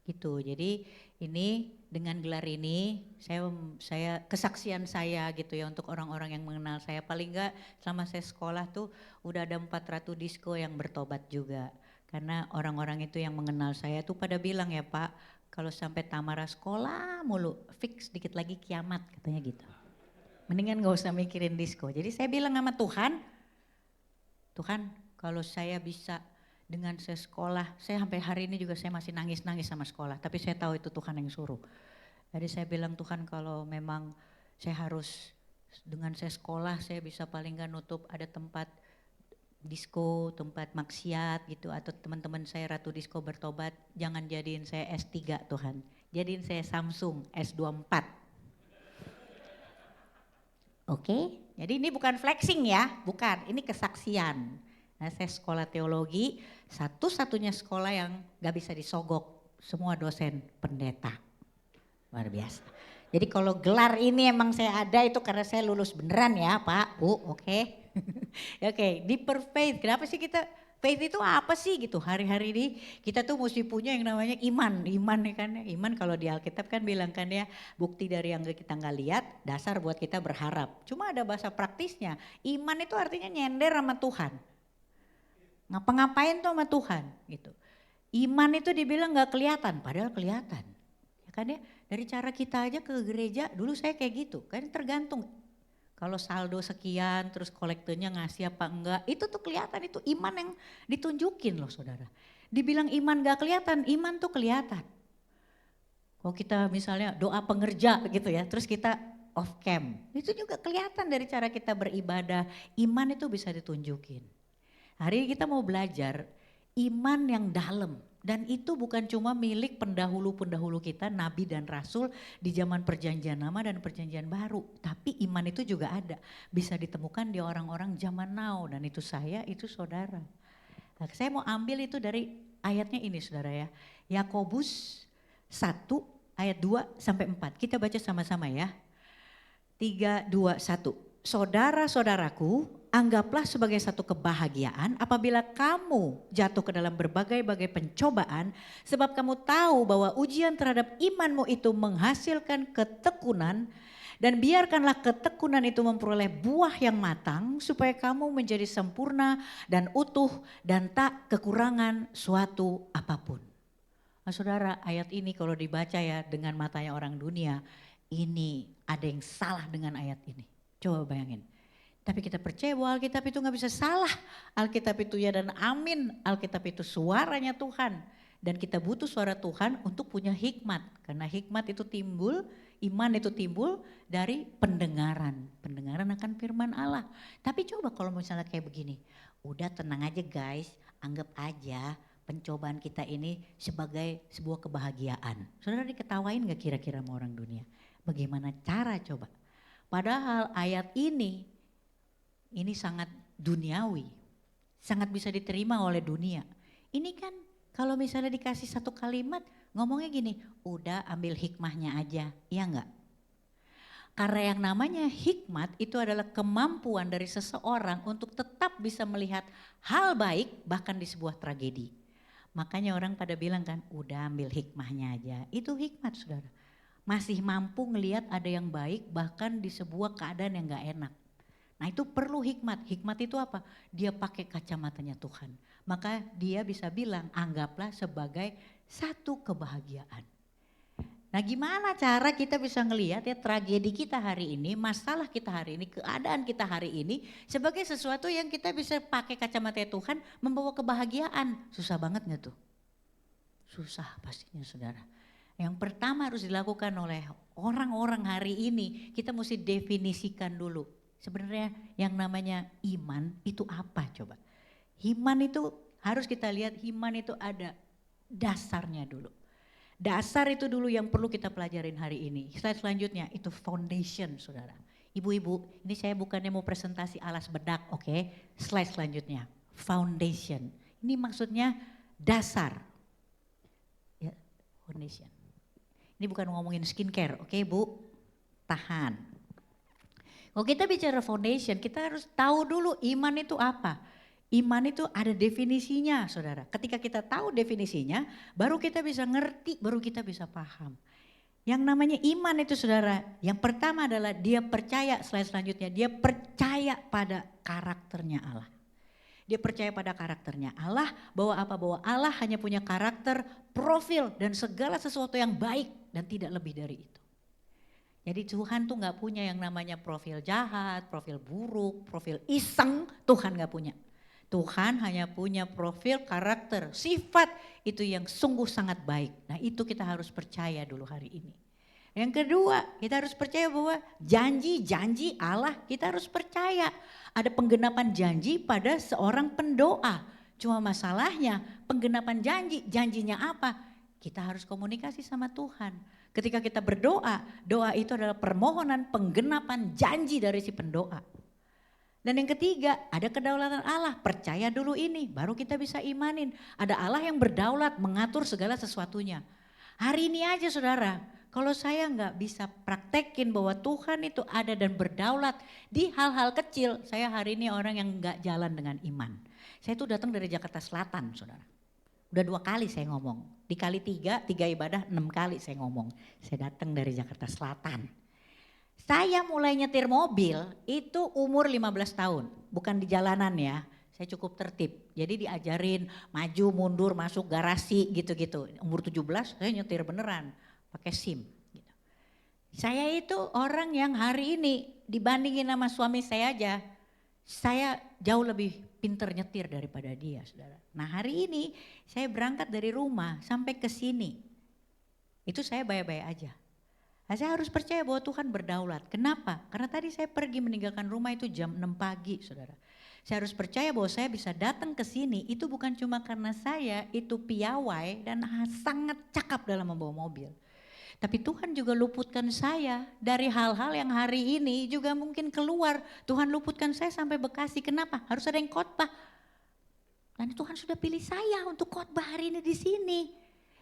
Gitu. Jadi ini dengan gelar ini saya kesaksian saya gitu ya untuk orang-orang yang mengenal saya, paling enggak selama saya sekolah tuh udah ada 4 ratu disco yang bertobat juga. Karena orang-orang itu yang mengenal saya tuh pada bilang ya Pak, kalau sampai Tamara sekolah mulu, fix dikit lagi kiamat katanya gitu. Mendingan gak usah mikirin disko. Jadi saya bilang sama Tuhan, Tuhan kalau saya bisa dengan saya sekolah, saya sampai hari ini juga saya masih nangis-nangis sama sekolah. Tapi saya tahu itu Tuhan yang suruh. Jadi saya bilang Tuhan kalau memang saya harus dengan saya sekolah saya bisa paling gak nutup ada tempat disko, tempat maksiat gitu. Atau teman-teman saya Ratu Disko bertobat, jangan jadiin saya S3 Tuhan. Jadiin saya Samsung S24. Oke, jadi ini bukan flexing ya, bukan, ini kesaksian. Nah, saya sekolah teologi, satu-satunya sekolah yang gak bisa disogok, semua dosen pendeta. Luar biasa. Jadi kalau gelar ini emang saya ada itu karena saya lulus beneran ya Pak, Bu, oke. Oke, deeper faith, kenapa sih kita, faith itu apa sih gitu, hari-hari ini kita tuh mesti punya yang namanya iman ya kan. Iman kalau di Alkitab kan bilang kan ya, bukti dari yang kita nggak lihat, dasar buat kita berharap. Cuma ada bahasa praktisnya, iman itu artinya nyender sama Tuhan. Ngapa-ngapain tuh sama Tuhan gitu. Iman itu dibilang nggak kelihatan, padahal kelihatan. Ya kan ya, dari cara kita aja ke gereja, dulu saya kayak gitu, kan tergantung. Kalau saldo sekian terus kolektornya ngasih apa enggak, itu tuh kelihatan, itu iman yang ditunjukin loh saudara. Dibilang iman gak kelihatan, iman tuh kelihatan. Kalau kita misalnya doa pengerja gitu ya, terus kita off cam, itu juga kelihatan dari cara kita beribadah, iman itu bisa ditunjukin. Hari ini kita mau belajar iman yang dalam. Dan itu bukan cuma milik pendahulu-pendahulu kita, nabi dan rasul di zaman perjanjian lama dan perjanjian baru. Tapi iman itu juga ada, bisa ditemukan di orang-orang zaman now, dan itu saya, itu saudara. Nah, saya mau ambil itu dari ayatnya ini saudara ya. Yakobus 1 ayat 2 sampai 4. Kita baca sama-sama ya. 3, 2, 1. Saudara-saudaraku, anggaplah sebagai satu kebahagiaan apabila kamu jatuh ke dalam berbagai-bagai pencobaan, sebab kamu tahu bahwa ujian terhadap imanmu itu menghasilkan ketekunan, dan biarkanlah ketekunan itu memperoleh buah yang matang supaya kamu menjadi sempurna dan utuh dan tak kekurangan suatu apapun. Nah, saudara, ayat ini kalau dibaca ya dengan matanya orang dunia, ini ada yang salah dengan ayat ini. Coba bayangin. Tapi kita percaya bahwa Alkitab itu gak bisa salah. Alkitab itu ya dan amin. Alkitab itu suaranya Tuhan. Dan kita butuh suara Tuhan untuk punya hikmat. Karena hikmat itu timbul, iman itu timbul dari pendengaran. Pendengaran akan firman Allah. Tapi coba kalau misalnya kayak begini. Udah tenang aja guys, anggap aja pencobaan kita ini sebagai sebuah kebahagiaan. Saudara diketawain gak kira-kira sama orang dunia? Bagaimana cara coba? Padahal ayat ini sangat duniawi, sangat bisa diterima oleh dunia. Ini kan kalau misalnya dikasih satu kalimat ngomongnya gini, udah ambil hikmahnya aja, iya enggak? Karena yang namanya hikmat itu adalah kemampuan dari seseorang untuk tetap bisa melihat hal baik bahkan di sebuah tragedi. Makanya orang pada bilang kan, udah ambil hikmahnya aja, itu hikmat saudara. Masih mampu ngelihat ada yang baik bahkan di sebuah keadaan yang gak enak. Nah itu perlu hikmat. Hikmat itu apa? Dia pakai kacamatanya Tuhan. Maka dia bisa bilang anggaplah sebagai satu kebahagiaan. Nah gimana cara kita bisa ngelihat ya tragedi kita hari ini, masalah kita hari ini, keadaan kita hari ini sebagai sesuatu yang kita bisa pakai kacamata Tuhan membawa kebahagiaan. Susah banget gak tuh? Susah pastinya saudara. Yang pertama harus dilakukan oleh orang-orang hari ini, kita mesti definisikan dulu. Sebenarnya yang namanya iman itu apa coba? Iman itu harus kita lihat, iman itu ada dasarnya dulu. Dasar itu dulu yang perlu kita pelajarin hari ini. Slide selanjutnya itu foundation saudara. Ibu-ibu, ini saya bukannya mau presentasi alas bedak, oke? Slide selanjutnya, foundation. Ini maksudnya dasar. Ya, foundation. Ini bukan ngomongin skincare, oke Bu? Tahan. Kalau kita bicara foundation, kita harus tahu dulu iman itu apa. Iman itu ada definisinya saudara. Ketika kita tahu definisinya, baru kita bisa ngerti, baru kita bisa paham. Yang namanya iman itu saudara, yang pertama adalah dia percaya, slide selanjutnya, dia percaya pada karakternya Allah. Dia percaya pada karakternya Allah, bahwa apa? Bahwa Allah hanya punya karakter, profil dan segala sesuatu yang baik dan tidak lebih dari itu. Jadi Tuhan tuh gak punya yang namanya profil jahat, profil buruk, profil iseng, Tuhan gak punya. Tuhan hanya punya profil karakter, sifat itu yang sungguh sangat baik. Nah itu kita harus percaya dulu hari ini. Yang kedua, kita harus percaya bahwa janji-janji Allah kita harus percaya. Ada penggenapan janji pada seorang pendoa. Cuma masalahnya penggenapan janjinya apa? Kita harus komunikasi sama Tuhan. Ketika kita berdoa, doa itu adalah permohonan penggenapan janji dari si pendoa. Dan yang ketiga, ada kedaulatan Allah. Percaya dulu ini, baru kita bisa imanin. Ada Allah yang berdaulat mengatur segala sesuatunya. Hari ini aja saudara, kalau saya nggak bisa praktekin bahwa Tuhan itu ada dan berdaulat di hal-hal kecil, saya hari ini orang yang nggak jalan dengan iman. Saya tuh datang dari Jakarta Selatan saudara. Udah 2 kali saya ngomong, dikali 3 ibadah 6 kali saya ngomong. Saya datang dari Jakarta Selatan. Saya mulai nyetir mobil itu umur 15 tahun, bukan di jalanan ya. Saya cukup tertib, jadi diajarin maju mundur masuk garasi gitu-gitu. Umur 17 saya nyetir beneran, pakai SIM. Gitu. Saya itu orang yang hari ini dibandingin sama suami saya aja, saya jauh lebih pinter nyetir daripada dia saudara. Nah hari ini saya berangkat dari rumah sampai ke sini, itu saya baik-baik aja. Nah, saya harus percaya bahwa Tuhan berdaulat. Kenapa? Karena tadi saya pergi meninggalkan rumah itu jam 6 pagi saudara. Saya harus percaya bahwa saya bisa datang ke sini itu bukan cuma karena saya itu piawai dan sangat cakap dalam membawa mobil. Tapi Tuhan juga luputkan saya dari hal-hal yang hari ini juga mungkin keluar. Tuhan luputkan saya sampai Bekasi. Kenapa? Harus ada yang khotbah. Dan Tuhan sudah pilih saya untuk khotbah hari ini di sini.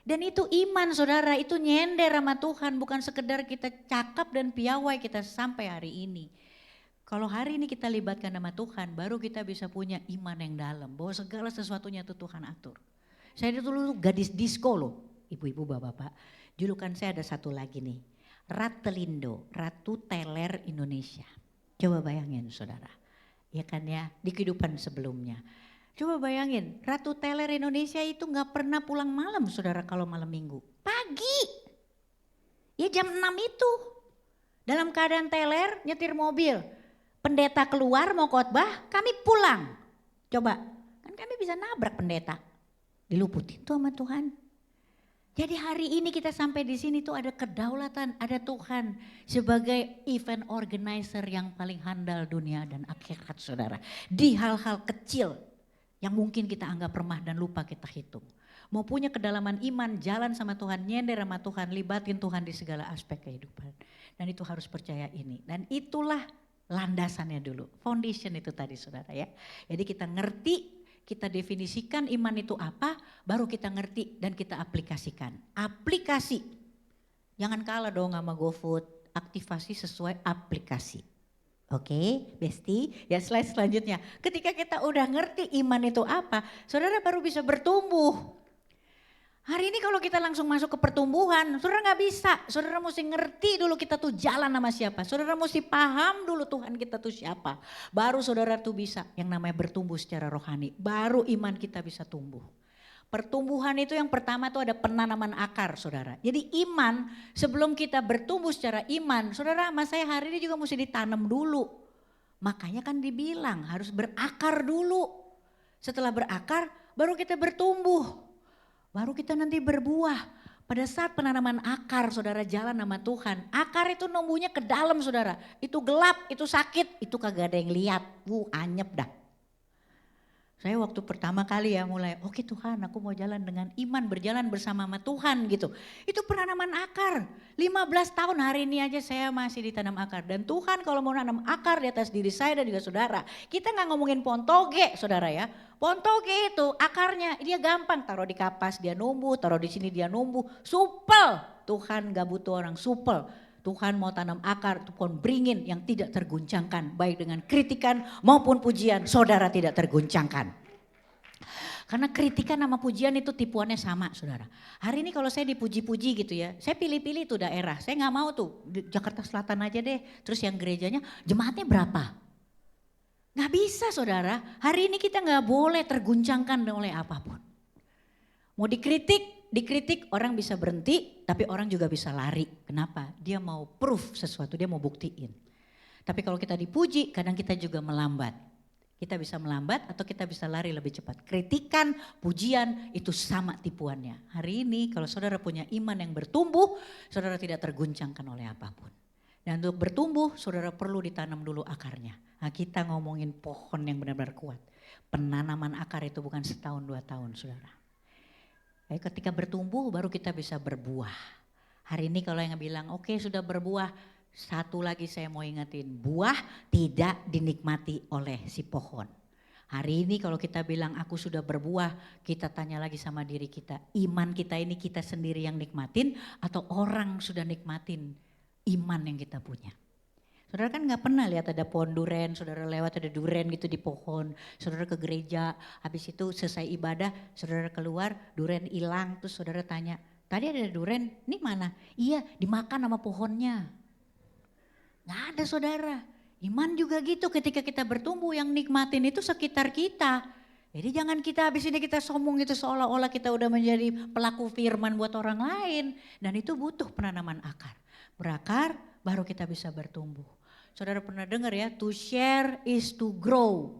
Dan itu iman saudara, itu nyender sama Tuhan. Bukan sekedar kita cakap dan piawai kita sampai hari ini. Kalau hari ini kita libatkan nama Tuhan, baru kita bisa punya iman yang dalam. Bahwa segala sesuatunya itu Tuhan atur. Saya dulu gadis disco loh, ibu-ibu bapak-bapak. Julukan saya ada satu lagi nih, Ratelindo, Ratu Teler Indonesia. Coba bayangin saudara, ya kan ya, di kehidupan sebelumnya. Coba bayangin, Ratu Teler Indonesia itu gak pernah pulang malam saudara kalau malam minggu. Pagi, ya jam 6 itu, dalam keadaan teler nyetir mobil. Pendeta keluar mau khotbah, kami pulang. Coba, kan kami bisa nabrak pendeta. Diluputin tuh sama Tuhan. Jadi hari ini kita sampai di sini tuh ada kedaulatan, ada Tuhan sebagai event organizer yang paling handal dunia dan akhirat saudara. Di hal-hal kecil yang mungkin kita anggap remah dan lupa kita hitung. Mau punya kedalaman iman, jalan sama Tuhan, nyender sama Tuhan, libatin Tuhan di segala aspek kehidupan. Dan itu harus percaya ini. Dan itulah landasannya dulu, foundation itu tadi saudara ya. Jadi kita ngerti, kita definisikan iman itu apa, baru kita ngerti dan kita aplikasikan. Aplikasi, jangan kalah dong sama GoFood, aktivasi sesuai aplikasi. Oke, Besti, ya slide selanjutnya. Ketika kita udah ngerti iman itu apa, saudara baru bisa bertumbuh. Hari ini kalau kita langsung masuk ke pertumbuhan, saudara gak bisa. Saudara mesti ngerti dulu kita tuh jalan sama siapa. Saudara mesti paham dulu Tuhan kita tuh siapa. Baru saudara tuh bisa yang namanya bertumbuh secara rohani. Baru iman kita bisa tumbuh. Pertumbuhan itu yang pertama tuh ada penanaman akar saudara. Jadi iman sebelum kita bertumbuh secara iman, saudara sama saya hari ini juga mesti ditanam dulu. Makanya kan dibilang harus berakar dulu. Setelah berakar baru kita bertumbuh. Baru kita nanti berbuah. Pada saat penanaman akar saudara jalan sama Tuhan. Akar itu numbuhnya ke dalam saudara. Itu gelap, itu sakit, itu kagak ada yang lihat. Anyep dah. Saya waktu pertama kali ya mulai, oke Tuhan aku mau jalan dengan iman, berjalan bersama sama Tuhan gitu. Itu penanaman akar. 15 tahun hari ini aja saya masih ditanam akar. Dan Tuhan kalau mau nanam akar di atas diri saya dan juga saudara. Kita gak ngomongin pontoge saudara ya. Pontoge itu akarnya dia gampang, taruh di kapas dia numbuh, taruh di sini dia numbuh. Supel, Tuhan gak butuh orang supel. Tuhan mau tanam akar, Tuhan beringin yang tidak terguncangkan. Baik dengan kritikan maupun pujian, saudara tidak terguncangkan. Karena kritikan sama pujian itu tipuannya sama saudara. Hari ini kalau saya dipuji-puji gitu ya, saya pilih-pilih tuh daerah. Saya gak mau tuh, di Jakarta Selatan aja deh. Terus yang gerejanya, jemaatnya berapa? Nggak bisa saudara, hari ini kita nggak boleh terguncangkan oleh apapun. Mau dikritik orang bisa berhenti, tapi orang juga bisa lari. Kenapa? Dia mau proof sesuatu, dia mau buktiin. Tapi kalau kita dipuji, kadang kita juga melambat. Kita bisa melambat atau kita bisa lari lebih cepat. Kritikan, pujian itu sama tipuannya. Hari ini kalau saudara punya iman yang bertumbuh, saudara tidak terguncangkan oleh apapun. Dan untuk bertumbuh, saudara perlu ditanam dulu akarnya. Nah, kita ngomongin pohon yang benar-benar kuat. Penanaman akar itu bukan setahun 2 tahun, saudara. Ketika bertumbuh baru kita bisa berbuah. Hari ini kalau yang bilang oke, sudah berbuah, satu lagi saya mau ingetin, buah tidak dinikmati oleh si pohon. Hari ini kalau kita bilang aku sudah berbuah, kita tanya lagi sama diri kita, iman kita ini kita sendiri yang nikmatin atau orang sudah nikmatin iman yang kita punya. Saudara kan gak pernah lihat ada pohon duren, saudara lewat ada duren gitu di pohon. Saudara ke gereja, habis itu selesai ibadah, saudara keluar, duren hilang, terus saudara tanya, tadi ada duren, ini mana? Iya, dimakan sama pohonnya. Gak ada saudara. Iman juga gitu, ketika kita bertumbuh yang nikmatin itu sekitar kita. Jadi jangan kita habis ini kita sombong gitu seolah-olah kita udah menjadi pelaku firman buat orang lain. Dan itu butuh penanaman akar. Berakar baru kita bisa bertumbuh. Saudara pernah dengar ya, to share is to grow.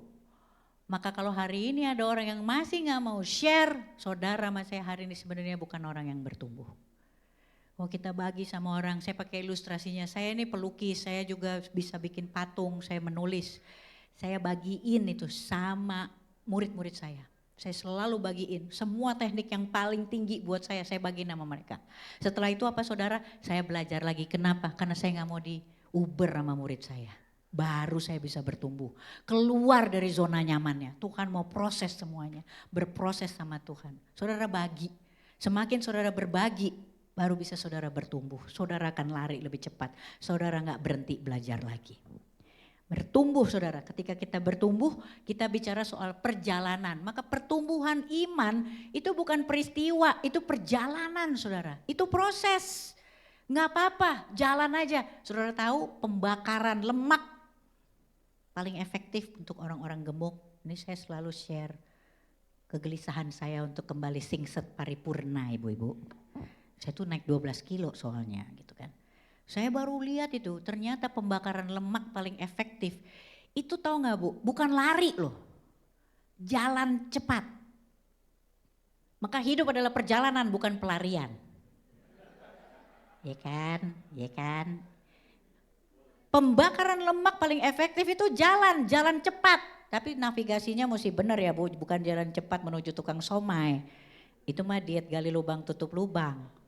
Maka kalau hari ini ada orang yang masih gak mau share, saudara sama saya hari ini sebenarnya bukan orang yang bertumbuh. Oh kita bagi sama orang, saya pakai ilustrasinya, saya ini pelukis, saya juga bisa bikin patung, saya menulis. Saya bagiin itu sama murid-murid saya. Saya selalu bagiin semua teknik yang paling tinggi buat saya bagiin sama mereka. Setelah itu apa saudara? Saya belajar lagi. Kenapa? Karena saya gak mau diuber sama murid saya. Baru saya bisa bertumbuh. Keluar dari zona nyamannya. Tuhan mau proses semuanya. Berproses sama Tuhan. Saudara bagi. Semakin saudara berbagi, baru bisa saudara bertumbuh. Saudara akan lari lebih cepat. Saudara gak berhenti belajar lagi. Bertumbuh saudara, ketika kita bertumbuh kita bicara soal perjalanan. Maka pertumbuhan iman itu bukan peristiwa, itu perjalanan saudara. Itu proses, gak apa-apa jalan aja. Saudara tahu pembakaran lemak paling efektif untuk orang-orang gemuk. Ini saya selalu share kegelisahan saya untuk kembali singset paripurna ibu-ibu. Saya tuh naik 12 kilo soalnya gitu kan. Saya baru lihat itu ternyata pembakaran lemak paling efektif. Itu tahu gak Bu, bukan lari loh, jalan cepat. Maka hidup adalah perjalanan bukan pelarian. Ya kan. Pembakaran lemak paling efektif itu jalan cepat. Tapi navigasinya mesti benar ya Bu, bukan jalan cepat menuju tukang somai. Itu mah diet gali lubang tutup lubang.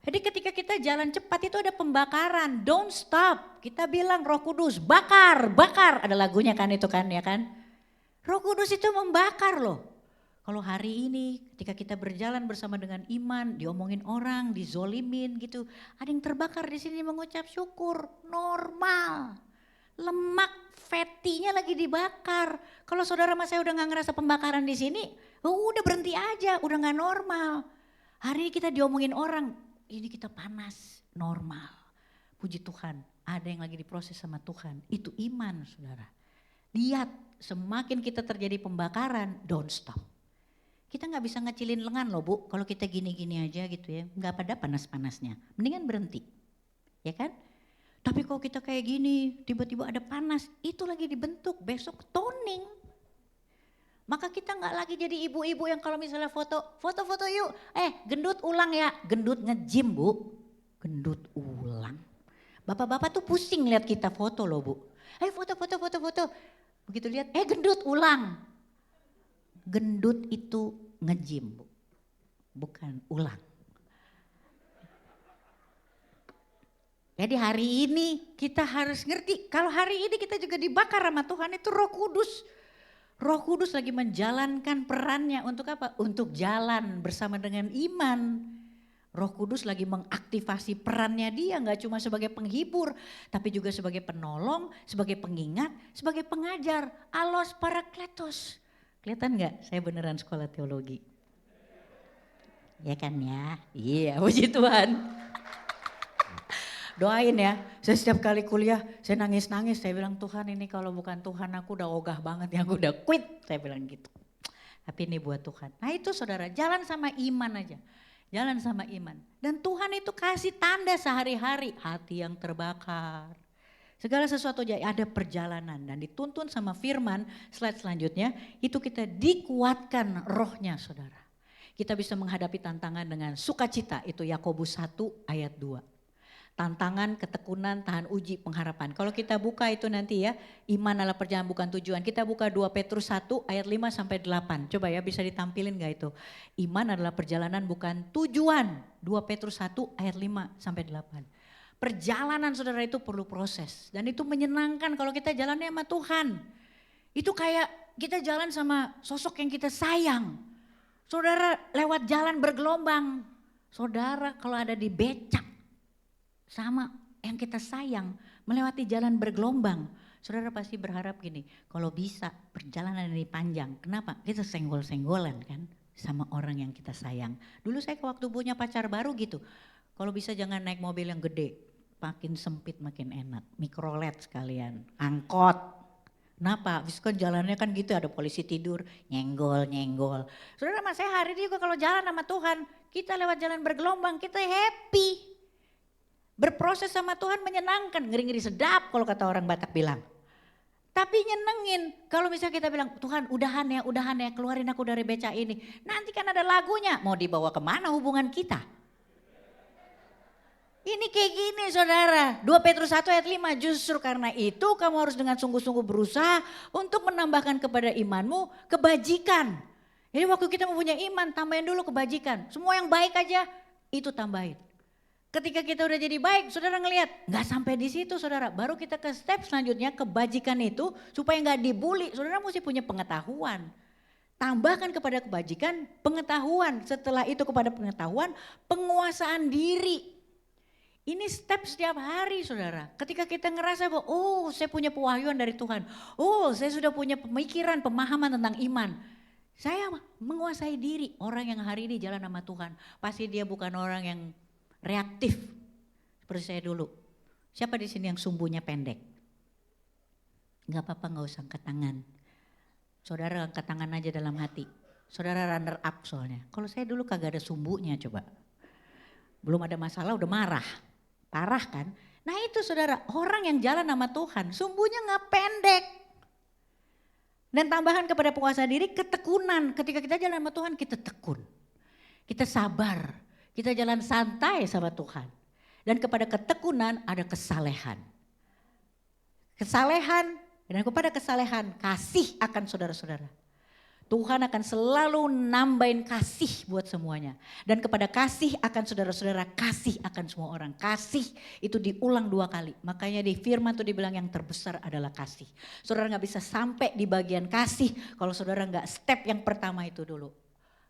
Jadi ketika kita jalan cepat itu ada pembakaran, don't stop. Kita bilang Roh Kudus bakar. Ada lagunya kan itu kan ya kan. Roh Kudus itu membakar loh. Kalau hari ini ketika kita berjalan bersama dengan iman, diomongin orang, dizolimin gitu. Ada yang terbakar di sini mengucap syukur, normal. Lemak fatty-nya lagi dibakar. Kalau saudara sama saya udah gak ngerasa pembakaran di sini, udah berhenti aja, udah gak normal. Hari ini kita diomongin orang, ini kita panas, normal. Puji Tuhan, ada yang lagi diproses sama Tuhan. Itu iman saudara. Lihat, semakin kita terjadi pembakaran, don't stop. Kita gak bisa ngecilin lengan loh Bu, kalau kita gini-gini aja gitu ya. Gak pada panas-panasnya, mendingan berhenti. Ya kan? Tapi kalau kita kayak gini, tiba-tiba ada panas, itu lagi dibentuk, besok toning. Maka kita gak lagi jadi ibu-ibu yang kalau misalnya foto yuk. Gendut ulang ya, gendut nge-gym Bu. Gendut ulang. Bapak-bapak tuh pusing lihat kita foto loh Bu. Foto. Begitu lihat, gendut ulang. Gendut itu nge-gym Bu, bukan ulang. Jadi hari ini kita harus ngerti, kalau hari ini kita juga dibakar sama Tuhan itu Roh Kudus. Roh Kudus lagi menjalankan perannya untuk apa? Untuk jalan bersama dengan iman. Roh Kudus lagi mengaktifasi perannya dia, gak cuma sebagai penghibur, tapi juga sebagai penolong, sebagai pengingat, sebagai pengajar. Allos Parakletos. Kelihatan gak saya beneran sekolah teologi? Ya kan ya? Iya, puji Tuhan. Doain ya, saya setiap kali kuliah saya nangis-nangis, saya bilang Tuhan ini kalau bukan Tuhan aku udah ogah banget ya, aku udah quit, saya bilang gitu. Tapi ini buat Tuhan. Nah itu saudara, jalan sama iman aja. Jalan sama iman. Dan Tuhan itu kasih tanda sehari-hari, hati yang terbakar. Segala sesuatu aja ada perjalanan dan dituntun sama firman, slide selanjutnya, itu kita dikuatkan rohnya saudara. Kita bisa menghadapi tantangan dengan sukacita, itu Yakobus 1 ayat 2. Tantangan, ketekunan, tahan uji, pengharapan. Kalau kita buka itu nanti ya, iman adalah perjalanan bukan tujuan. Kita buka 2 Petrus 1 ayat 5 sampai 8. Coba ya bisa ditampilin gak itu? Iman adalah perjalanan bukan tujuan. 2 Petrus 1 ayat 5 sampai 8. Perjalanan saudara itu perlu proses. Dan itu menyenangkan kalau kita jalannya sama Tuhan. Itu kayak kita jalan sama sosok yang kita sayang. Saudara lewat jalan bergelombang. Saudara kalau ada di becak. Sama yang kita sayang melewati jalan bergelombang. Saudara pasti berharap gini, kalau bisa perjalanan ini panjang. Kenapa? Kita senggol-senggolan kan sama orang yang kita sayang. Dulu saya waktu punya pacar baru gitu. Kalau bisa jangan naik mobil yang gede. Makin sempit makin enak. Mikrolet sekalian. Angkot. Kenapa? Habis kan jalannya kan gitu ada polisi tidur. Nyenggol-nyenggol. Saudara mas saya hari ini juga kalau jalan sama Tuhan. Kita lewat jalan bergelombang kita happy. Berproses sama Tuhan menyenangkan, ngeri-ngeri sedap kalau kata orang Batak bilang. Tapi nyenengin, kalau misalnya kita bilang Tuhan udahan ya keluarin aku dari beca ini. Nanti kan ada lagunya, mau dibawa kemana hubungan kita? Ini kayak gini saudara, 2 Petrus 1 ayat 5 justru karena itu kamu harus dengan sungguh-sungguh berusaha untuk menambahkan kepada imanmu kebajikan. Jadi waktu kita mempunyai iman tambahin dulu kebajikan, semua yang baik aja itu tambahin. Ketika kita udah jadi baik, saudara ngelihat nggak sampai di situ saudara. Baru kita ke step selanjutnya kebajikan itu supaya nggak dibully. Saudara mesti punya pengetahuan. Tambahkan kepada kebajikan pengetahuan. Setelah itu kepada pengetahuan penguasaan diri. Ini step setiap hari saudara. Ketika kita ngerasa bahwa oh saya punya pewahyuan dari Tuhan. Oh saya sudah punya pemikiran, pemahaman tentang iman. Saya menguasai diri. Orang yang hari ini jalan sama Tuhan. Pasti dia bukan orang yang reaktif seperti saya dulu. Siapa di sini yang sumbunya pendek? Enggak apa-apa, enggak usah angkat tangan. Saudara angkat tangan aja dalam hati. Saudara runner up soalnya. Kalau saya dulu kagak ada sumbunya coba. Belum ada masalah udah marah. Parah kan? Nah itu saudara, orang yang jalan sama Tuhan sumbunya enggak pendek. Dan tambahan kepada penguasaan diri ketekunan. Ketika kita jalan sama Tuhan kita tekun. Kita sabar. Kita jalan santai sama Tuhan. Dan kepada ketekunan ada kesalehan. Kesalehan dan kepada kesalehan kasih akan saudara-saudara. Tuhan akan selalu nambahin kasih buat semuanya. Dan kepada kasih akan saudara-saudara, kasih akan semua orang. Kasih itu diulang 2 kali. Makanya di firman itu dibilang yang terbesar adalah kasih. Saudara gak bisa sampai di bagian kasih kalau saudara gak step yang pertama itu dulu.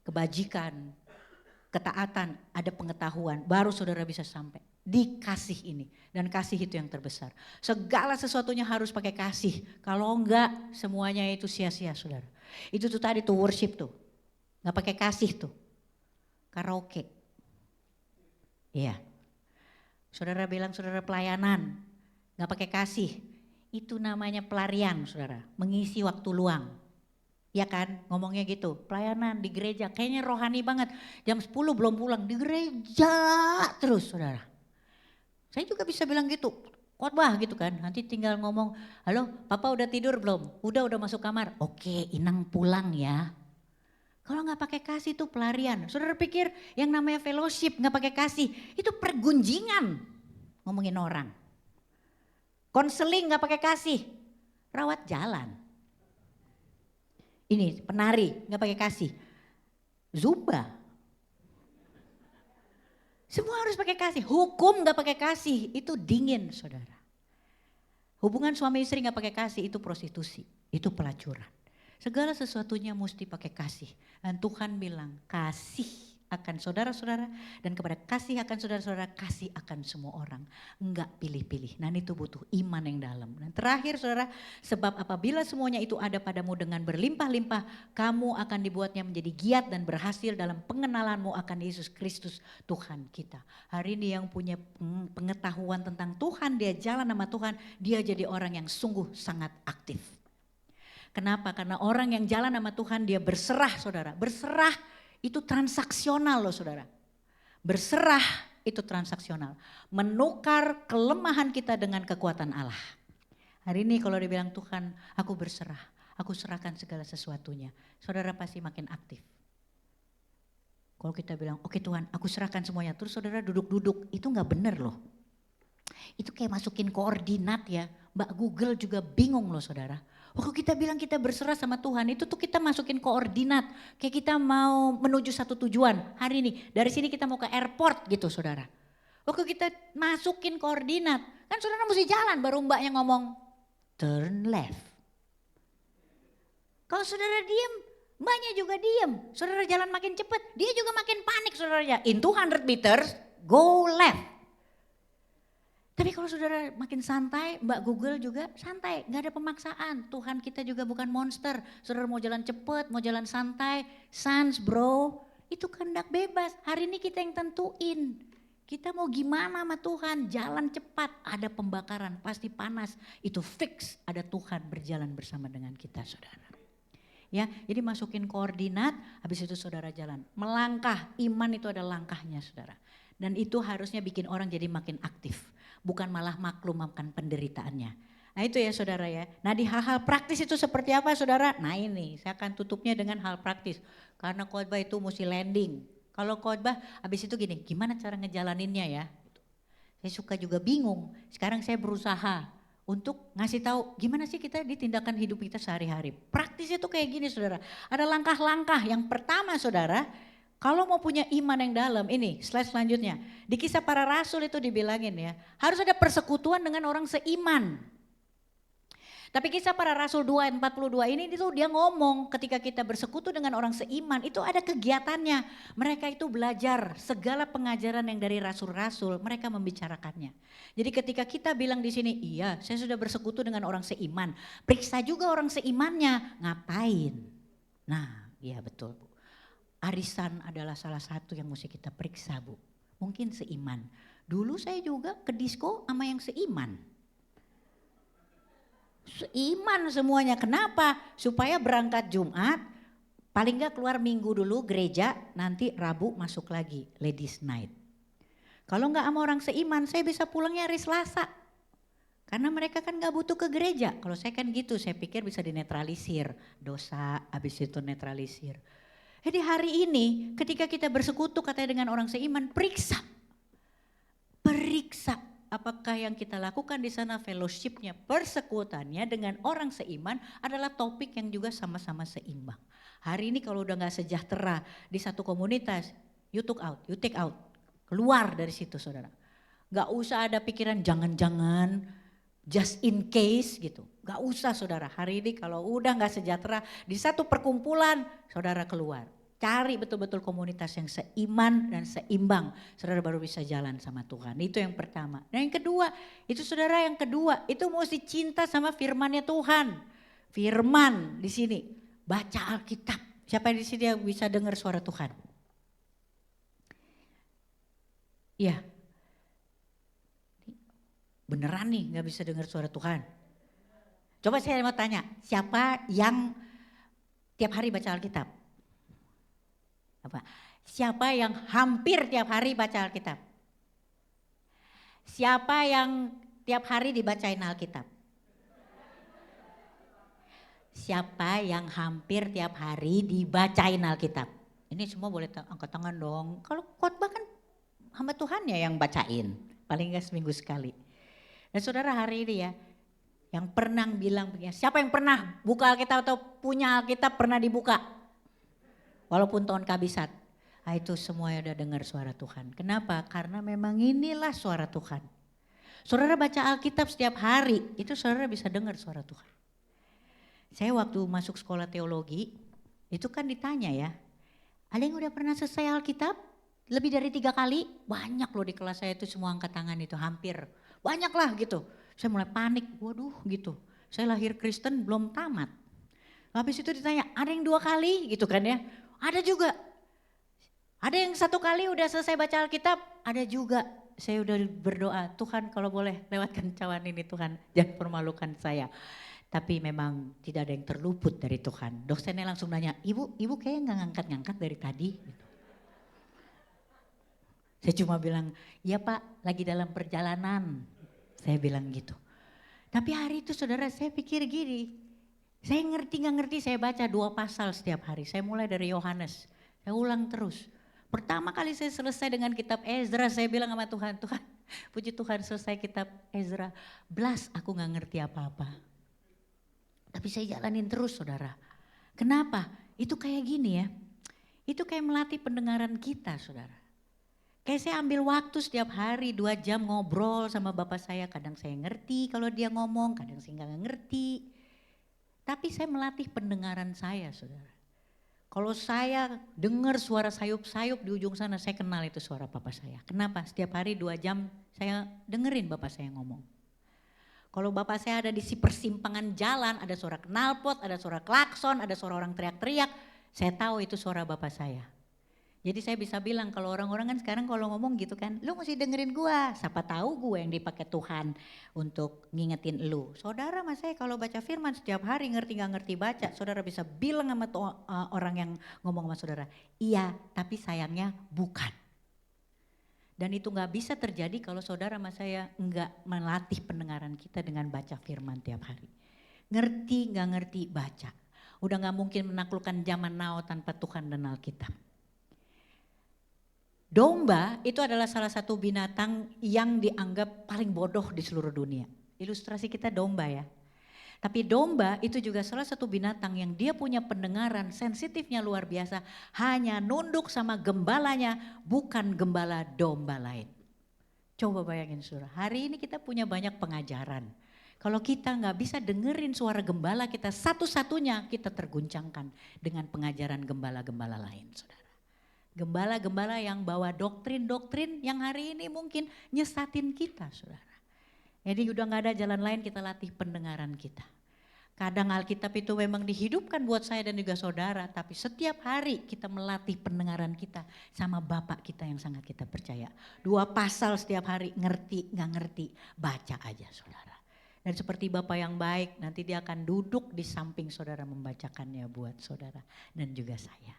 Kebajikan. Ketaatan, ada pengetahuan, baru saudara bisa sampai di kasih ini. Dan kasih itu yang terbesar. Segala sesuatunya harus pakai kasih. Kalau enggak semuanya itu sia-sia saudara. Itu tuh tadi tuh worship tuh. Enggak pakai kasih tuh. Karaoke. Iya. Saudara bilang saudara pelayanan. Enggak pakai kasih. Itu namanya pelarian saudara. Mengisi waktu luang. Ya kan ngomongnya gitu, pelayanan di gereja kayaknya rohani banget. Jam 10 belum pulang di gereja terus saudara. Saya juga bisa bilang gitu, khotbah gitu kan. Nanti tinggal ngomong, halo papa udah tidur belum? Udah masuk kamar. Oke Inang pulang ya. Kalau gak pakai kasih itu pelarian. Saudara pikir yang namanya fellowship gak pakai kasih, itu pergunjingan ngomongin orang. Konseling gak pakai kasih, rawat jalan. Ini penari nggak pakai kasih, zumba, semua harus pakai kasih. Hukum nggak pakai kasih itu dingin saudara. Hubungan suami istri nggak pakai kasih itu prostitusi, itu pelacuran. Segala sesuatunya mesti pakai kasih. Dan Tuhan bilang kasih akan saudara-saudara dan kepada kasih akan saudara-saudara, kasih akan semua orang. Enggak pilih-pilih. Nah itu butuh iman yang dalam. Dan terakhir saudara, sebab apabila semuanya itu ada padamu dengan berlimpah-limpah, kamu akan dibuatnya menjadi giat dan berhasil dalam pengenalanmu akan Yesus Kristus Tuhan kita. Hari ini yang punya pengetahuan tentang Tuhan, dia jalan sama Tuhan, dia jadi orang yang sungguh sangat aktif. Kenapa? Karena orang yang jalan sama Tuhan dia berserah saudara, berserah itu transaksional loh saudara. Berserah itu transaksional. Menukar kelemahan kita dengan kekuatan Allah. Hari ini kalau dibilang Tuhan aku berserah, aku serahkan segala sesuatunya. Saudara pasti makin aktif. Kalau kita bilang oke Tuhan aku serahkan semuanya. Terus saudara duduk-duduk itu gak bener loh. Itu kayak masukin koordinat ya. Mbak Google juga bingung loh saudara. Waktu kita bilang kita berserah sama Tuhan itu tuh kita masukin koordinat. Kayak kita mau menuju satu tujuan hari ini. Dari sini kita mau ke airport gitu saudara. Waktu kita masukin koordinat. Kan saudara mesti jalan baru mbaknya ngomong turn left. Kalau saudara diem mbaknya juga diem. Saudara jalan makin cepat dia juga makin panik saudaranya. In 200 meters go left. Tapi kalau saudara makin santai, Mbak Google juga santai, gak ada pemaksaan. Tuhan kita juga bukan monster. Saudara mau jalan cepet, mau jalan santai, sans bro, itu kehendak bebas. Hari ini kita yang tentuin. Kita mau gimana sama Tuhan, jalan cepat, ada pembakaran, pasti panas. Itu fix, ada Tuhan berjalan bersama dengan kita saudara. Ya, jadi masukin koordinat, habis itu saudara jalan. Melangkah, iman itu ada langkahnya saudara. Dan itu harusnya bikin orang jadi makin aktif. Bukan malah maklum akan penderitaannya. Nah itu ya saudara ya. Nah di hal-hal praktis itu seperti apa saudara? Nah ini saya akan tutupnya dengan hal praktis. Karena khotbah itu mesti landing. Kalau khotbah habis itu gini, gimana cara ngejalaninnya ya? Saya suka juga bingung. Sekarang saya berusaha untuk ngasih tahu gimana sih kita di tindakan hidup kita sehari-hari. Praktis itu kayak gini saudara. Ada langkah-langkah. Yang pertama saudara, kalau mau punya iman yang dalam, ini slide selanjutnya. Di Kisah Para Rasul itu dibilangin ya, harus ada persekutuan dengan orang seiman. Tapi Kisah Para Rasul 2 ayat 42 ini itu dia ngomong ketika kita bersekutu dengan orang seiman itu ada kegiatannya. Mereka itu belajar segala pengajaran yang dari rasul-rasul, mereka membicarakannya. Jadi ketika kita bilang di sini, iya saya sudah bersekutu dengan orang seiman. Periksa juga orang seimannya, ngapain? Nah iya betul Bu. Arisan adalah salah satu yang mesti kita periksa Bu. Mungkin seiman. Dulu saya juga ke disko sama yang seiman. Seiman semuanya. Kenapa? Supaya berangkat Jumat, paling gak keluar minggu dulu gereja, nanti Rabu masuk lagi ladies night. Kalau gak sama orang seiman, saya bisa pulangnya hari Selasa. Karena mereka kan gak butuh ke gereja. Kalau saya kan gitu, saya pikir bisa dinetralisir. Dosa, habis itu netralisir. Jadi hari ini ketika kita bersekutu katanya dengan orang seiman, periksa. Periksa apakah yang kita lakukan di sana fellowshipnya, persekutannya dengan orang seiman adalah topik yang juga sama-sama seimbang. Hari ini kalau udah gak sejahtera di satu komunitas, you take out. Keluar dari situ saudara. Gak usah ada pikiran jangan-jangan, just in case gitu. Gak usah saudara, hari ini kalau udah gak sejahtera di satu perkumpulan, saudara keluar. Cari betul-betul komunitas yang seiman dan seimbang. Saudara baru bisa jalan sama Tuhan. Itu yang pertama. Dan yang kedua, itu saudara yang kedua, itu mesti cinta sama firman-Nya Tuhan. Firman di sini, baca Alkitab. Siapa di sini yang bisa dengar suara Tuhan? Iya. Beneran nih gak bisa dengar suara Tuhan. Coba saya mau tanya, siapa yang tiap hari baca Alkitab? Apa? Siapa yang hampir tiap hari baca Alkitab? Siapa yang tiap hari dibacain Alkitab? Siapa yang hampir tiap hari dibacain Alkitab? Ini semua boleh angkat tangan dong. Kalau khotbah kan hamba Tuhan ya yang bacain. Paling gak seminggu sekali. Dan saudara hari ini ya, yang pernah bilang begini, siapa yang pernah buka Alkitab atau punya Alkitab pernah dibuka? Walaupun tahun kabisat, itu semuanya udah dengar suara Tuhan. Kenapa? Karena memang inilah suara Tuhan. Saudara baca Alkitab setiap hari, itu saudara bisa dengar suara Tuhan. Saya waktu masuk sekolah teologi, itu kan ditanya ya, Ada yang udah pernah selesai Alkitab? Lebih dari 3 kali? Banyak loh di kelas saya itu semua angkat tangan itu, hampir. Banyak lah gitu. Saya mulai panik, waduh gitu. Saya lahir Kristen belum tamat. Habis itu ditanya, ada yang 2 kali gitu kan ya? Ada juga. Ada yang 1 kali udah selesai baca Alkitab? Ada juga. Saya udah berdoa, Tuhan kalau boleh lewatkan cawan ini Tuhan, jangan permalukan saya. Tapi memang tidak ada yang terluput dari Tuhan. Dosennya langsung nanya, ibu kayaknya nggak ngangkat-ngangkat dari tadi. Saya cuma bilang, iya Pak lagi dalam perjalanan. Saya bilang gitu. Tapi hari itu saudara saya pikir gini, saya ngerti nggak ngerti saya baca 2 pasal setiap hari. Saya mulai dari Yohanes, saya ulang terus. Pertama kali saya selesai dengan kitab Ezra, saya bilang sama Tuhan, Tuhan puji Tuhan selesai kitab Ezra. Belas aku gak ngerti apa-apa. Tapi saya jalanin terus saudara. Kenapa? Itu kayak gini ya, itu kayak melatih pendengaran kita saudara. Kayak saya ambil waktu setiap hari 2 jam ngobrol sama bapak saya. Kadang saya ngerti kalau dia ngomong, kadang saya gak ngerti. Tapi saya melatih pendengaran saya saudara. Kalau saya dengar suara sayup-sayup di ujung sana, saya kenal itu suara bapak saya. Kenapa? Setiap hari 2 jam saya dengerin bapak saya ngomong. Kalau bapak saya ada di si persimpangan jalan, ada suara knalpot, ada suara klakson, ada suara orang teriak-teriak, saya tahu itu suara bapak saya. Jadi saya bisa bilang kalau orang-orang kan sekarang kalau ngomong gitu kan, lu mesti dengerin gua, siapa tahu gua yang dipakai Tuhan untuk ngingetin lu. Saudara mas saya kalau baca firman setiap hari ngerti gak ngerti baca, saudara bisa bilang sama orang yang ngomong sama saudara, iya tapi sayangnya bukan. Dan itu gak bisa terjadi kalau saudara mas saya enggak melatih pendengaran kita dengan baca firman tiap hari. Ngerti gak ngerti baca, udah gak mungkin menaklukkan zaman now tanpa Tuhan dan Alkitab. Domba itu adalah salah satu binatang yang dianggap paling bodoh di seluruh dunia. Ilustrasi kita domba ya. Tapi domba itu juga salah satu binatang yang dia punya pendengaran sensitifnya luar biasa. Hanya nunduk sama gembalanya, bukan gembala domba lain. Coba bayangin saudara, hari ini kita punya banyak pengajaran. Kalau kita gak bisa dengerin suara gembala kita, satu-satunya kita terguncangkan dengan pengajaran gembala-gembala lain saudara. Gembala-gembala yang bawa doktrin-doktrin yang hari ini mungkin nyesatin kita saudara. Jadi udah gak ada jalan lain, kita latih pendengaran kita. Kadang Alkitab itu memang dihidupkan buat saya dan juga saudara, tapi setiap hari kita melatih pendengaran kita sama Bapak kita yang sangat kita percaya. 2 pasal setiap hari, ngerti gak ngerti, baca aja saudara. Dan seperti Bapak yang baik, nanti dia akan duduk di samping saudara membacakannya buat saudara dan juga saya.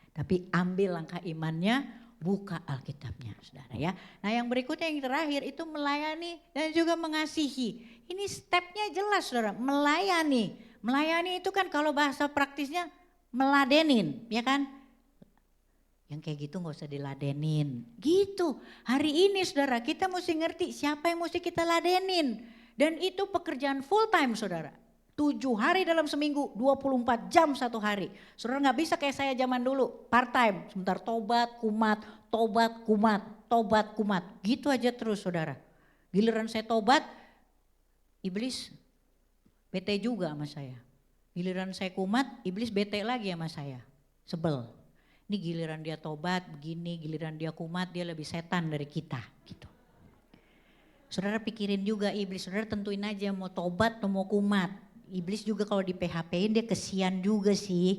Tapi ambil langkah imannya, buka Alkitabnya saudara ya. Nah yang berikutnya yang terakhir itu melayani dan juga mengasihi. Ini stepnya jelas saudara, melayani. Melayani itu kan kalau bahasa praktisnya meladenin ya kan. Yang kayak gitu gak usah diladenin gitu. Hari ini saudara kita mesti ngerti siapa yang mesti kita ladenin. Dan itu pekerjaan full time saudara. 7 hari dalam seminggu, 24 jam 1 hari. Saudara gak bisa kayak saya zaman dulu, part time. Sebentar tobat, kumat, tobat, kumat, tobat, kumat. Gitu aja terus saudara. Giliran saya tobat, iblis bete juga sama saya. Giliran saya kumat, iblis bete lagi sama saya. Sebel. Ini giliran dia tobat begini, giliran dia kumat, dia lebih setan dari kita gitu. Saudara pikirin juga iblis, saudara tentuin aja mau tobat atau mau kumat. Iblis juga kalau di PHP-in dia kesian juga sih.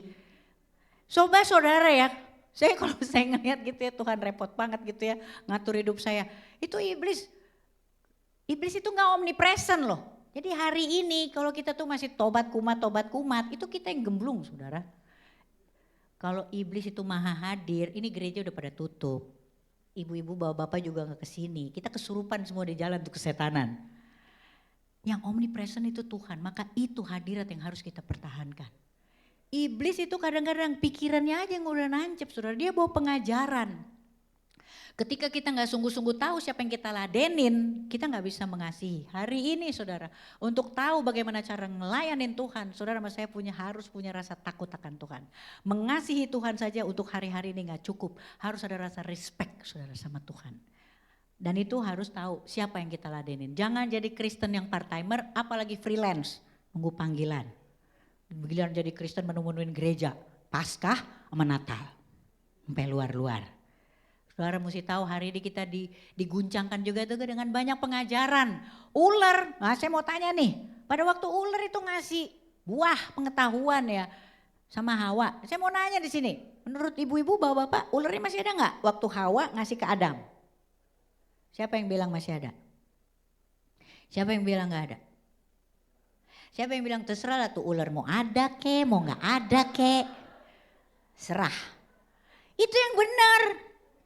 Coba saudara ya, saya kalau saya ngeliat gitu ya Tuhan repot banget gitu ya ngatur hidup saya. Itu iblis itu gak omnipresent loh. Jadi hari ini kalau kita tuh masih tobat kumat itu kita yang gemblung saudara. Kalau iblis itu maha hadir, ini gereja udah pada tutup. Ibu-ibu bapak-bapak juga gak kesini, kita kesurupan semua di jalan untuk kesetanan. Yang omnipresent itu Tuhan, maka itu hadirat yang harus kita pertahankan. Iblis itu kadang-kadang pikirannya aja yang udah nancep saudara, dia bawa pengajaran. Ketika kita gak sungguh-sungguh tahu siapa yang kita ladenin, kita gak bisa mengasihi. Hari ini saudara, untuk tahu bagaimana cara ngelayanin Tuhan, saudara sama saya harus punya rasa takut akan Tuhan. Mengasihi Tuhan saja untuk hari-hari ini gak cukup, harus ada rasa respect saudara sama Tuhan. Dan itu harus tahu siapa yang kita ladenin. Jangan jadi Kristen yang part-timer, apalagi freelance, nunggu panggilan. Giliran jadi Kristen menu-menuin gereja, Paskah sama Natal. sampai luar-luar. Saudara mesti tahu hari ini kita diguncangkan juga itu dengan banyak pengajaran. Ular, nah saya mau tanya nih, pada waktu ular itu ngasih buah pengetahuan ya sama Hawa. Saya mau nanya di sini, menurut ibu-ibu bapak-bapak ularnya masih ada nggak waktu Hawa ngasih ke Adam? Siapa yang bilang masih ada? Siapa yang bilang nggak ada? Siapa yang bilang terserah lah tuh ular mau ada ke, mau nggak ada ke, serah. Itu yang benar.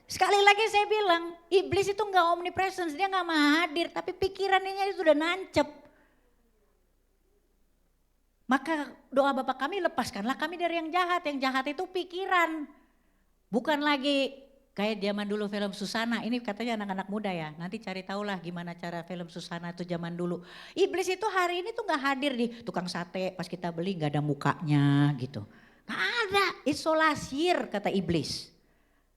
Sekali lagi saya bilang, iblis itu nggak omnipresence, dia nggak maha hadir, tapi pikirannya itu udah nancep. Maka doa Bapa kami, lepaskanlah kami dari yang jahat itu pikiran. Bukan lagi kayak zaman dulu film Susana, ini katanya anak-anak muda ya, nanti cari tahulah gimana cara film Susana itu zaman dulu. Iblis itu hari ini tuh gak hadir di tukang sate, pas kita beli gak ada mukanya gitu. Gak ada, isolasir kata iblis.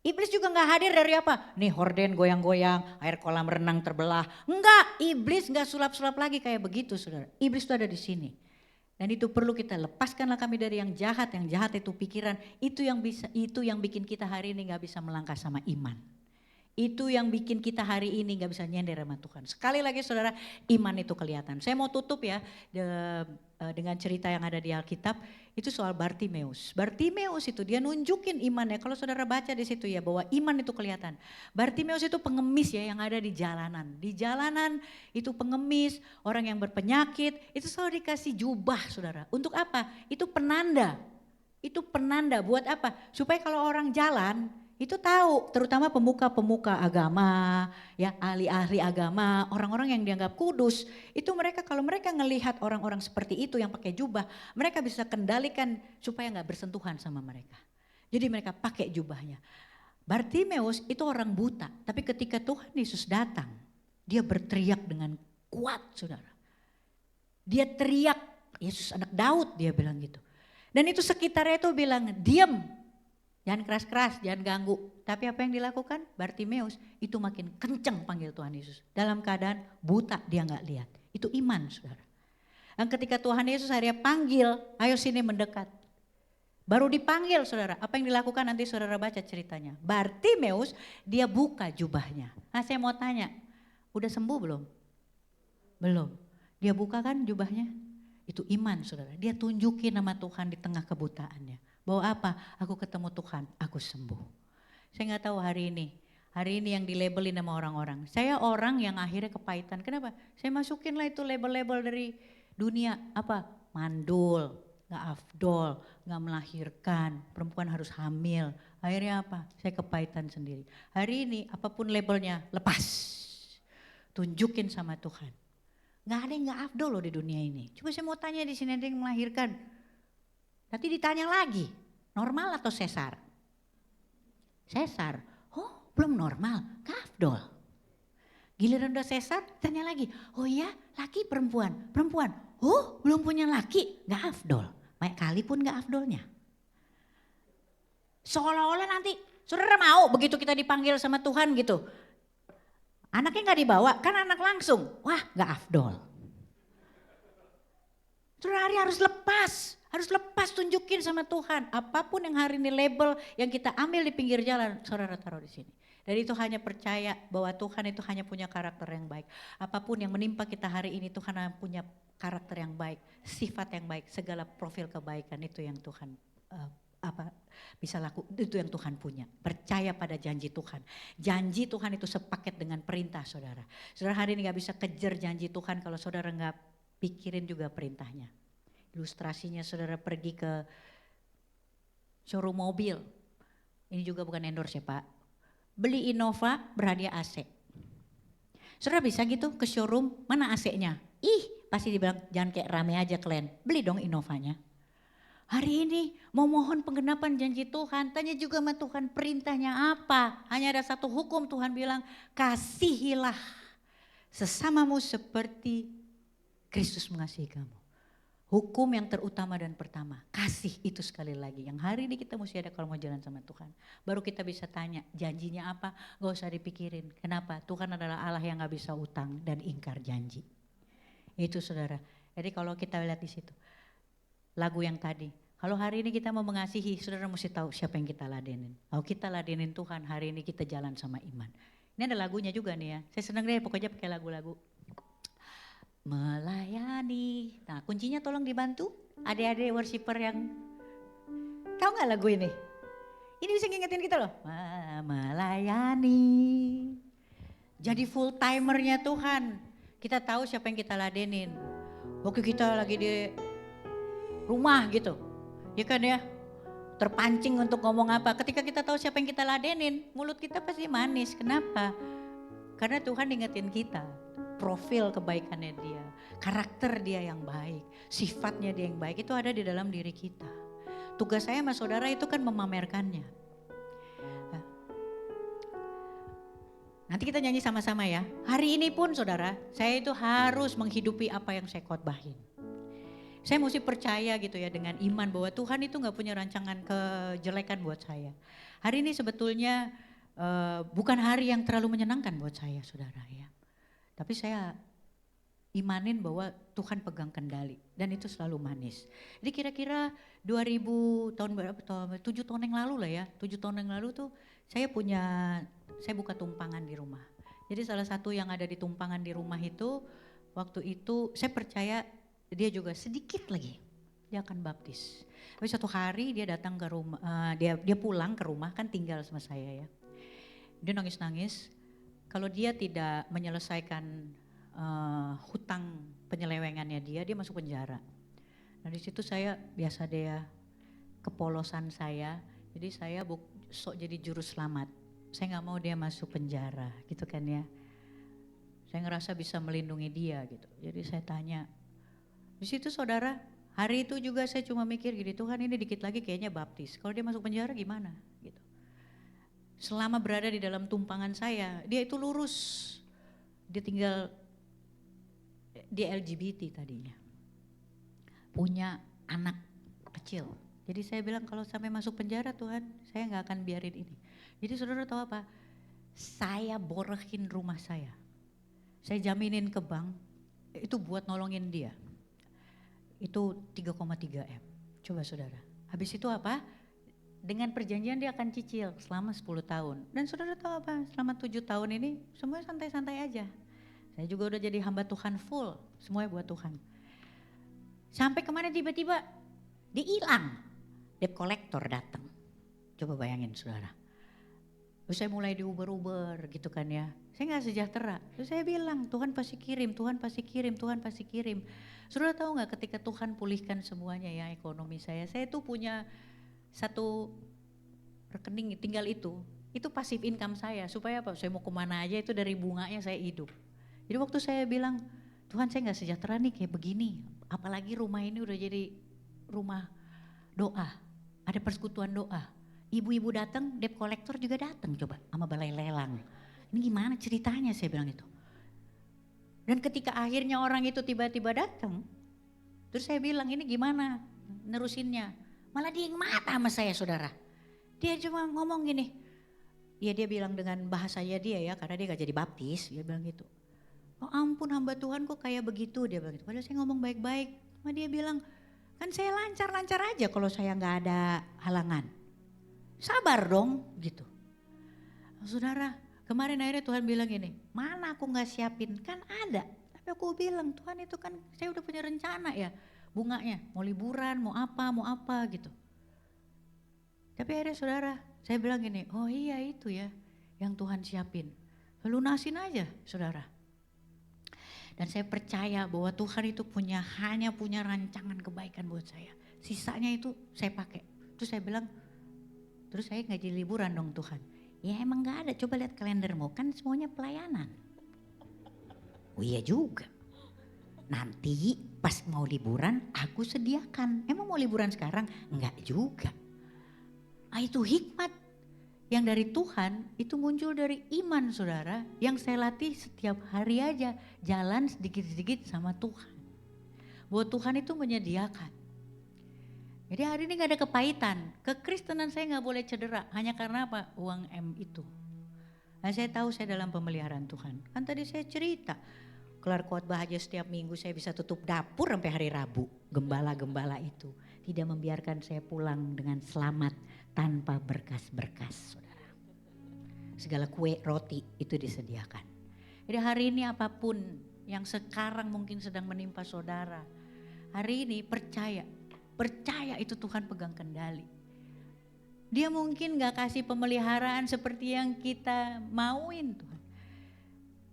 Iblis juga gak hadir dari apa? Nih horden goyang-goyang, air kolam renang terbelah. Enggak, iblis gak sulap-sulap lagi kayak begitu saudara. Iblis itu ada di sini. Dan itu perlu kita lepaskanlah kami dari yang jahat itu pikiran, itu yang bikin kita hari ini gak bisa melangkah sama iman. Itu yang bikin kita hari ini gak bisa nyender sama Tuhan. Sekali lagi saudara, iman itu kelihatan. Saya mau tutup ya dengan cerita yang ada di Alkitab, itu soal Bartimeus. Bartimeus itu dia nunjukin imannya, kalau saudara baca di situ ya bahwa iman itu kelihatan. Bartimeus itu pengemis ya yang ada di jalanan. Di jalanan itu pengemis, orang yang berpenyakit, itu selalu dikasih jubah saudara. Untuk apa? Itu penanda. Itu penanda buat apa? Supaya kalau orang jalan, itu tahu, terutama pemuka-pemuka agama, ya ahli-ahli agama, orang-orang yang dianggap kudus, itu mereka kalau mereka ngelihat orang-orang seperti itu yang pakai jubah, mereka bisa kendalikan supaya nggak bersentuhan sama mereka. Jadi mereka pakai jubahnya. Bartimeus itu orang buta, tapi ketika Tuhan Yesus datang, dia berteriak dengan kuat, saudara. Dia teriak, Yesus anak Daud, dia bilang gitu. Dan itu sekitarnya itu bilang, diam. Jangan keras-keras, jangan ganggu. Tapi apa yang dilakukan? Bartimeus itu makin kenceng panggil Tuhan Yesus. Dalam keadaan buta dia gak lihat. Itu iman saudara. Dan ketika Tuhan Yesus akhirnya panggil, ayo sini mendekat. Baru dipanggil saudara, apa yang dilakukan nanti saudara baca ceritanya. Bartimeus dia buka jubahnya. Nah saya mau tanya, udah sembuh belum? Belum. Dia buka kan jubahnya? Itu iman saudara. Dia tunjukin nama Tuhan di tengah kebutaannya. Bahwa apa? Aku ketemu Tuhan, aku sembuh. Saya gak tahu hari ini yang dilabelin sama orang-orang. Saya orang yang akhirnya kepahitan. Kenapa? Saya masukin lah itu label-label dari dunia. Apa? Mandul, gak afdol, gak melahirkan, perempuan harus hamil. Akhirnya apa? Saya kepahitan sendiri. Hari ini apapun labelnya lepas. Tunjukin sama Tuhan. Gak ada yang gak afdol loh di dunia ini. Coba saya mau tanya di sini ada yang melahirkan. Nanti ditanya lagi, normal atau sesar? Sesar, oh belum normal, afdol. Giliran udah sesar, tanya lagi, oh iya laki perempuan, oh belum punya laki, gak afdol. Banyak kali pun gak afdolnya. Seolah-olah nanti, saudara mau begitu kita dipanggil sama Tuhan gitu. Anaknya gak dibawa, kan anak langsung, wah gak afdol. Saudara harus lepas tunjukin sama Tuhan. Apapun yang hari ini label yang kita ambil di pinggir jalan, saudara taruh di sini. Dan itu hanya percaya bahwa Tuhan itu hanya punya karakter yang baik. Apapun yang menimpa kita hari ini, Tuhan hanya punya karakter yang baik, sifat yang baik, segala profil kebaikan itu yang Tuhan bisa lakukan, itu yang Tuhan punya. Percaya pada janji Tuhan. Janji Tuhan itu sepaket dengan perintah saudara. Saudara hari ini gak bisa kejar janji Tuhan kalau saudara gak pikirin juga perintahnya. Ilustrasinya saudara pergi ke showroom mobil. Ini juga bukan endorse ya Pak. Beli Innova berhadiah AC. Saudara bisa gitu ke showroom, mana AC-nya? Ih pasti dibilang jangan kayak rame aja kalian. Beli dong Innovanya. Hari ini mau mohon penggenapan janji Tuhan. Tanya juga sama Tuhan perintahnya apa. Hanya ada satu hukum Tuhan bilang. Kasihilah sesamamu seperti Kristus mengasihi kamu. Hukum yang terutama dan pertama, kasih itu sekali lagi. Yang hari ini kita mesti ada kalau mau jalan sama Tuhan. Baru kita bisa tanya janjinya apa, gak usah dipikirin. Kenapa? Tuhan adalah Allah yang gak bisa utang dan ingkar janji. Itu saudara. Jadi kalau kita lihat di situ, lagu yang tadi, Kalau hari ini kita mau mengasihi, saudara mesti tahu siapa yang kita ladenin. Kalau kita ladenin Tuhan, hari ini kita jalan sama iman. Ini ada lagunya juga nih ya. Saya senang deh pokoknya pakai lagu-lagu. Melayani. Nah kuncinya tolong dibantu. Adik-adik worshiper yang tahu nggak lagu ini? Ini bisa ngingetin kita loh. Melayani. Jadi full timernya Tuhan. Kita tahu siapa yang kita ladenin. Waktu kita lagi di rumah gitu. Ya kan ya, terpancing untuk ngomong apa. Ketika kita tahu siapa yang kita ladenin, mulut kita pasti manis. Kenapa? Karena Tuhan ingetin kita, profil kebaikannya dia, karakter dia yang baik, sifatnya dia yang baik itu ada di dalam diri kita. Tugas saya sama saudara itu kan memamerkannya. Nah, nanti kita nyanyi sama-sama ya. Hari ini pun saudara, saya itu harus menghidupi apa yang saya khotbahin. Saya mesti percaya gitu ya dengan iman bahwa Tuhan itu gak punya rancangan kejelekan buat saya. Hari ini sebetulnya bukan hari yang terlalu menyenangkan buat saya saudara ya. Tapi saya imanin bahwa Tuhan pegang kendali dan itu selalu manis. Jadi kira-kira 2000 tahun berapa, 7 tahun yang lalu lah ya. 7 tahun yang lalu tuh saya buka tumpangan di rumah. Jadi salah satu yang ada di tumpangan di rumah itu waktu itu saya percaya dia juga sedikit lagi dia akan baptis. Tapi suatu hari dia datang ke rumah, dia pulang ke rumah kan tinggal sama saya ya. Dia nangis-nangis kalau dia tidak menyelesaikan hutang penyelewengannya dia masuk penjara. Nah di situ saya biasa dia kepolosan saya, jadi saya sok jadi juru selamat. Saya nggak mau dia masuk penjara gitu kan ya. Saya ngerasa bisa melindungi dia gitu. Jadi saya tanya. Di situ saudara, hari itu juga saya cuma mikir gini, Tuhan ini dikit lagi kayaknya baptis. Kalau dia masuk penjara gimana? Gitu. Selama berada di dalam tumpangan saya, dia itu lurus. Dia tinggal di LGBT tadinya. Punya anak kecil. Jadi saya bilang kalau sampai masuk penjara Tuhan, saya gak akan biarin ini. Jadi saudara tahu apa? Saya borehin rumah saya. Saya jaminin ke bank, itu buat nolongin dia. Itu 3,3 M. Coba saudara. Habis itu apa? Dengan perjanjian dia akan cicil selama 10 tahun. Dan saudara tahu apa? Selama 7 tahun ini semuanya santai-santai aja. Saya juga udah jadi hamba Tuhan full. Semuanya buat Tuhan. Sampai kemana tiba-tiba dia hilang. Debt collector datang. Coba bayangin saudara. Terus saya mulai diuber-uber gitu kan ya. Saya gak sejahtera. Terus saya bilang Tuhan pasti kirim, Tuhan pasti kirim, Tuhan pasti kirim. Saudara tahu gak ketika Tuhan pulihkan semuanya ya ekonomi saya tuh punya satu rekening tinggal itu passive income saya. Supaya apa? Saya mau kemana aja itu dari bunganya saya hidup. Jadi waktu saya bilang Tuhan saya gak sejahtera nih kayak begini. Apalagi rumah ini udah jadi rumah doa. Ada persekutuan doa. Ibu-ibu datang, debt collector juga datang coba sama balai lelang. Ini gimana ceritanya saya bilang itu. Dan ketika akhirnya orang itu tiba-tiba datang, terus saya bilang ini gimana nerusinnya. Malah dia yang mata sama saya saudara. Dia cuma ngomong gini, ya dia bilang dengan bahasanya dia ya karena dia gak jadi baptis, dia bilang gitu. Oh ampun hamba Tuhan kok kayak begitu, dia bilang gitu. Padahal saya ngomong baik-baik, cuma dia bilang kan saya lancar-lancar aja kalau saya gak ada halangan. Sabar dong gitu. Saudara kemarin akhirnya Tuhan bilang gini, mana aku gak siapin, kan ada. Tapi aku bilang Tuhan itu kan saya udah punya rencana ya bunganya, mau liburan, mau apa gitu. Tapi akhirnya saudara saya bilang gini, oh iya itu ya yang Tuhan siapin. Lunasin aja saudara. Dan saya percaya bahwa Tuhan itu hanya punya rancangan kebaikan buat saya. Sisanya itu saya pakai. Terus saya bilang, terus saya gak jadi liburan dong Tuhan. Ya emang gak ada, coba lihat kalendermu, kan semuanya pelayanan. Oh iya juga. Nanti pas mau liburan aku sediakan. Emang mau liburan sekarang? Enggak juga. Ah itu hikmat yang dari Tuhan itu muncul dari iman saudara. Yang saya latih setiap hari aja jalan sedikit-sedikit sama Tuhan. Bahwa Tuhan itu menyediakan. Jadi hari ini gak ada kepahitan. Kekristenan saya gak boleh cedera. Hanya karena apa? Uang M itu. Nah saya tahu saya dalam pemeliharaan Tuhan. Kan tadi saya cerita. kelar khotbah aja setiap minggu saya bisa tutup dapur sampai hari Rabu. Gembala-gembala itu tidak membiarkan saya pulang dengan selamat tanpa berkas-berkas, saudara. Segala kue, roti itu disediakan. Jadi hari ini apapun yang sekarang mungkin sedang menimpa saudara, hari ini percaya itu Tuhan pegang kendali. Dia mungkin gak kasih pemeliharaan seperti yang kita mauin Tuhan.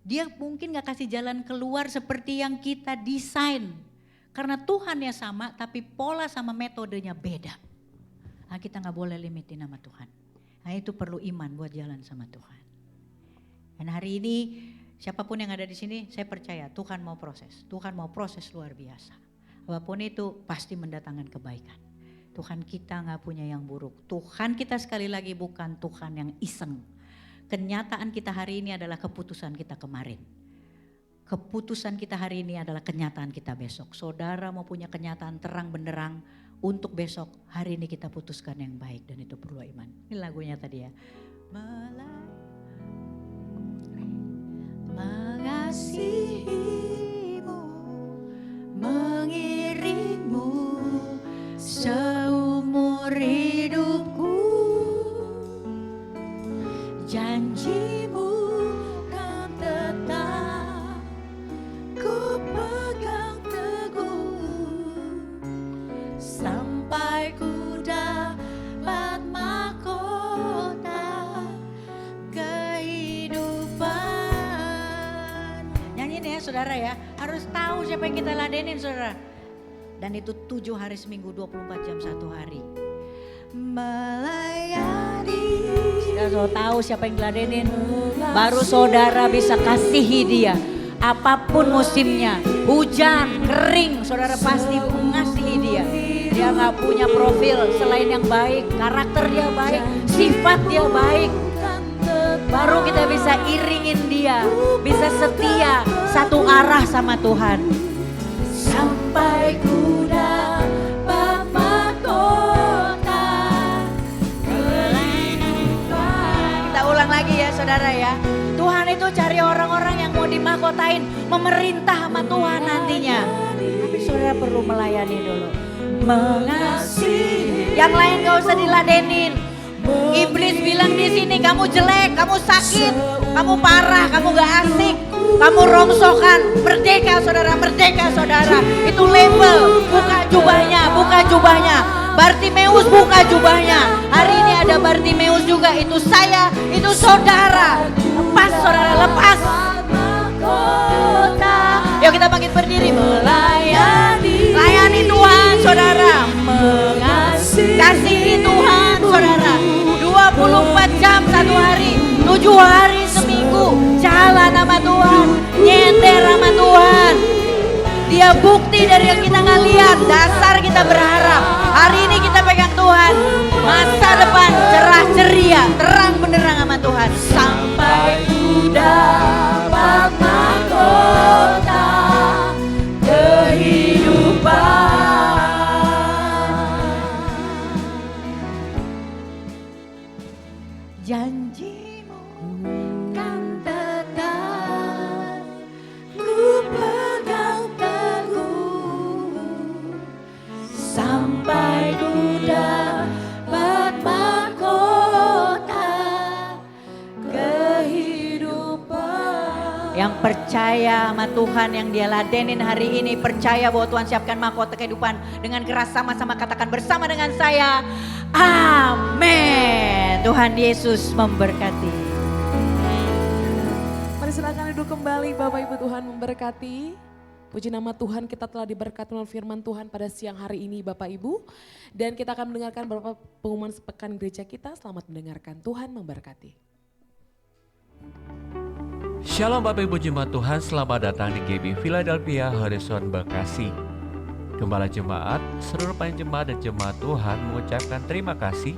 Dia mungkin gak kasih jalan keluar seperti yang kita desain. Karena Tuhannya sama tapi pola sama metodenya beda. Nah, kita gak boleh limitin nama Tuhan. Nah itu perlu iman buat jalan sama Tuhan. Dan hari ini siapapun yang ada di sini saya percaya Tuhan mau proses. Tuhan mau proses luar biasa. Apapun itu pasti mendatangkan kebaikan. Tuhan kita gak punya yang buruk. Tuhan kita sekali lagi bukan Tuhan yang iseng. Kenyataan kita hari ini adalah keputusan kita kemarin. Keputusan kita hari ini adalah kenyataan kita besok. Saudara mau punya kenyataan terang benderang untuk besok. Hari ini kita putuskan yang baik dan itu perlu iman. Ini lagunya tadi ya. Mengasihimu, mengiringmu seumur hidupku. Janjimu kan tetap ku pegang teguh sampai ku dapat mahkota kehidupan. Nyanyiin ya saudara ya, harus tahu siapa yang kita ladenin saudara. Dan itu 7 hari seminggu 24 jam 1 hari. Melayani. Saudara tahu siapa yang diladenin. Baru saudara bisa kasihi dia. Apapun musimnya. Hujan, kering. Saudara pasti mengasihi dia. Dia gak punya profil selain yang baik. Karakter dia baik. Sifat dia baik. Baru kita bisa iringin dia. Bisa setia satu arah sama Tuhan. Sampai ku dapat mahkota kehidupan. Kita ulang lagi ya saudara ya. Tuhan itu cari orang-orang yang mau dimahkotain, memerintah sama Tuhan nantinya. Tapi saudara perlu melayani dulu. Mengasihi. Yang lain gak usah diladenin. Iblis bilang di sini kamu jelek, kamu sakit, kamu parah, kamu gak asik, kamu rongsokan. Merdeka saudara, merdeka saudara. Itu label, buka jubahnya, buka jubahnya. Bartimeus buka jubahnya. Hari ini ada Bartimeus juga, itu saya, itu saudara. Lepas saudara, lepas. Yuk kita bangkit berdiri. Melayani, layani Tuhan saudara. Kasihi Tuhan saudara. 24 jam 1 hari, 7 hari seminggu. Jalan sama Tuhan, nyender sama Tuhan. Dia bukti dari yang kita gak lihat. Dasar kita berharap. Hari ini kita pegang Tuhan. Masa depan cerah ceria, terang benderang sama Tuhan. Sampai ku dapat mahkota kehidupan. Janjimu kan tetap ku pegang teguh sampai ku dapat mahkota kehidupan. Yang percaya sama Tuhan yang dia ladenin hari ini, percaya bahwa Tuhan siapkan mahkota kehidupan, dengan keras sama-sama katakan bersama dengan saya, amin. Tuhan Yesus memberkati. Mari silakan duduk kembali, Bapak Ibu, Tuhan memberkati. Puji nama Tuhan, kita telah diberkati oleh firman Tuhan pada siang hari ini Bapak Ibu. Dan kita akan mendengarkan beberapa pengumuman sepekan gereja kita. Selamat mendengarkan, Tuhan memberkati. Shalom Bapak Ibu Jemaat Tuhan, selamat datang di GB Philadelphia Horizon Bekasi. Gembala Jemaat, seluruh penjemaat dan Jemaat Tuhan mengucapkan terima kasih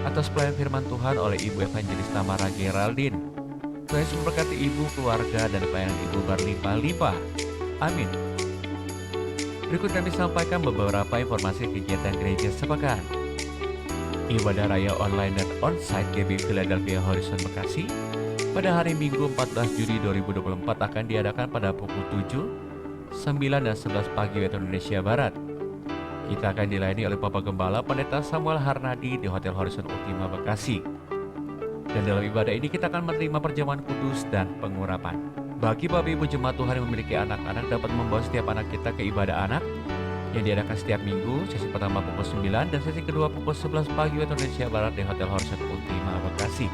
atas pelayanan firman Tuhan oleh Ibu Evangelis Tamara Geraldine. Tuhan Yesus memberkati Ibu, keluarga, dan pelayanan Ibu berlimpah-limpah. Amin. Berikut kami sampaikan beberapa informasi kegiatan gereja sepekan. Ibadah Raya online dan onsite GB Philadelphia Horizon Bekasi pada hari Minggu 14 Juli 2024 akan diadakan pada pukul 7, 9 dan 11 pagi waktu Indonesia Barat. Kita akan dilayani oleh Bapak Gembala Pendeta Samuel Harnadi di Hotel Horizon Ultima Bekasi. Dan dalam ibadah ini kita akan menerima perjamuan kudus dan pengurapan. Bagi Bapak Ibu jemaat Tuhan yang memiliki anak-anak dapat membawa setiap anak kita ke ibadah anak yang diadakan setiap minggu, sesi pertama pukul 9 dan sesi kedua pukul 11 pagi waktu Indonesia Barat di Hotel Horizon Ultima Bekasi.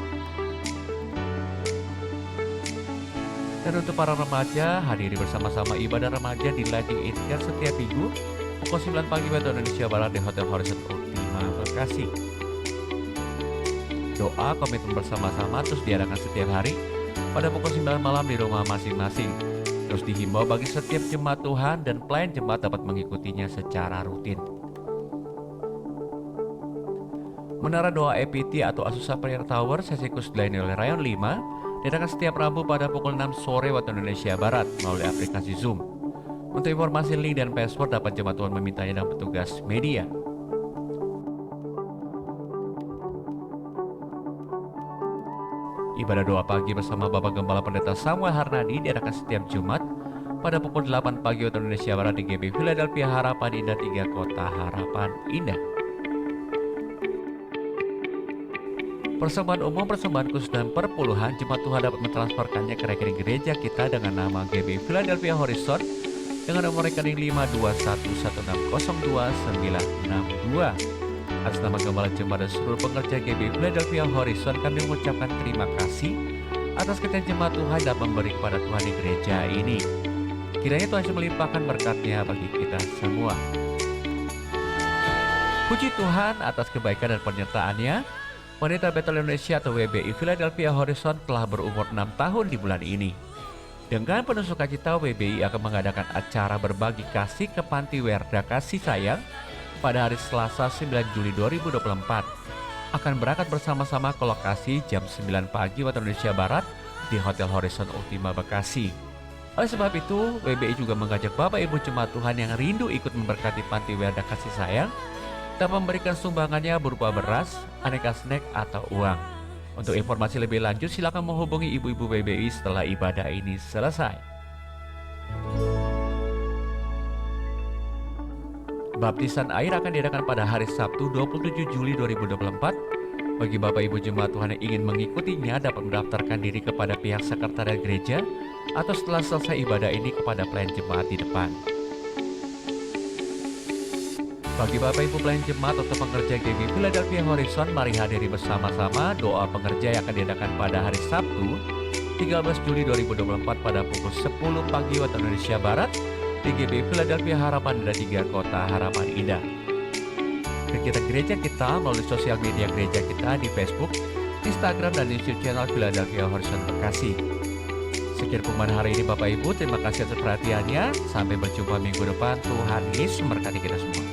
Dan untuk para remaja, hadiri bersama-sama ibadah remaja di Lighting Incar setiap minggu pukul 9 pagi waktu Indonesia Barat di Hotel Horizon Ultima Bekasi. Doa komitmen bersama-sama terus diadakan setiap hari pada pukul 9 malam di rumah masing-masing. Terus dihimbau bagi setiap jemaat Tuhan dan pelayan jemaat dapat mengikutinya secara rutin. Menara Doa EPT atau Azusa Prayer Tower sesi khusus dilayani oleh Rayon 5 diadakan setiap Rabu pada pukul 6 sore waktu Indonesia Barat melalui aplikasi Zoom. Untuk informasi link dan password dapat jemaat Tuhan memintanya dengan petugas media. Ibadah doa pagi bersama Bapak Gembala Pendeta Samuel Harnadi diadakan setiap Jumat pada pukul 8 pagi waktu Indonesia Barat di GB Philadelphia Harapan Indah 3 Kota Harapan Indah. Persembahan umum, persembahan khusus dan perpuluhan jemaat Tuhan dapat mentransferkannya ke rekening gereja kita dengan nama GB Philadelphia Horizon dengan nomor rekening 521160292. Atas nama Gembala Jemaat dan seluruh pengerja GB Philadelphia Horizon, kami mengucapkan terima kasih atas kerja jemaat Tuhan dan memberi kepada Tuhan di gereja ini. Kiranya Tuhan melimpahkan berkat-Nya bagi kita semua. Puji Tuhan atas kebaikan dan penyertaan-Nya. Wanita Betel Indonesia atau WBI Philadelphia Horizon telah berumur 6 tahun di bulan ini. Dengan penuh sukacita, WBI akan mengadakan acara berbagi kasih ke Panti Werda Kasih Sayang pada hari Selasa 9 Juli 2024. Akan berangkat bersama-sama ke lokasi jam 9 pagi waktu Indonesia Barat di Hotel Horizon Ultima Bekasi. Oleh sebab itu, WBI juga mengajak Bapak Ibu jemaat Tuhan yang rindu ikut memberkati Panti Werda Kasih Sayang dan memberikan sumbangannya berupa beras, aneka snack atau uang. Untuk informasi lebih lanjut silakan menghubungi ibu-ibu WBI setelah ibadah ini selesai. Baptisan air akan diadakan pada hari Sabtu 27 Juli 2024. Bagi Bapak Ibu jemaat Tuhan yang ingin mengikutinya dapat mendaftarkan diri kepada pihak sekretariat gereja atau setelah selesai ibadah ini kepada pelayan jemaat di depan. Bagi Bapak Ibu pelayan jemaat atau pengerja GB Philadelphia Horizon, mari hadiri bersama-sama doa pengerja yang akan diadakan pada hari Sabtu 13 Juli 2024 pada pukul 10 pagi waktu Indonesia Barat di GB Philadelphia Harapan Indah 3 Kota Harapan Indah. Kegiatan gereja kita melalui sosial media gereja kita di Facebook, Instagram, dan YouTube channel Philadelphia Horizon Bekasi. Sekian pengumuman hari ini Bapak Ibu, terima kasih atas perhatiannya. Sampai berjumpa minggu depan. Tuhan Yesus memberkati kita semua.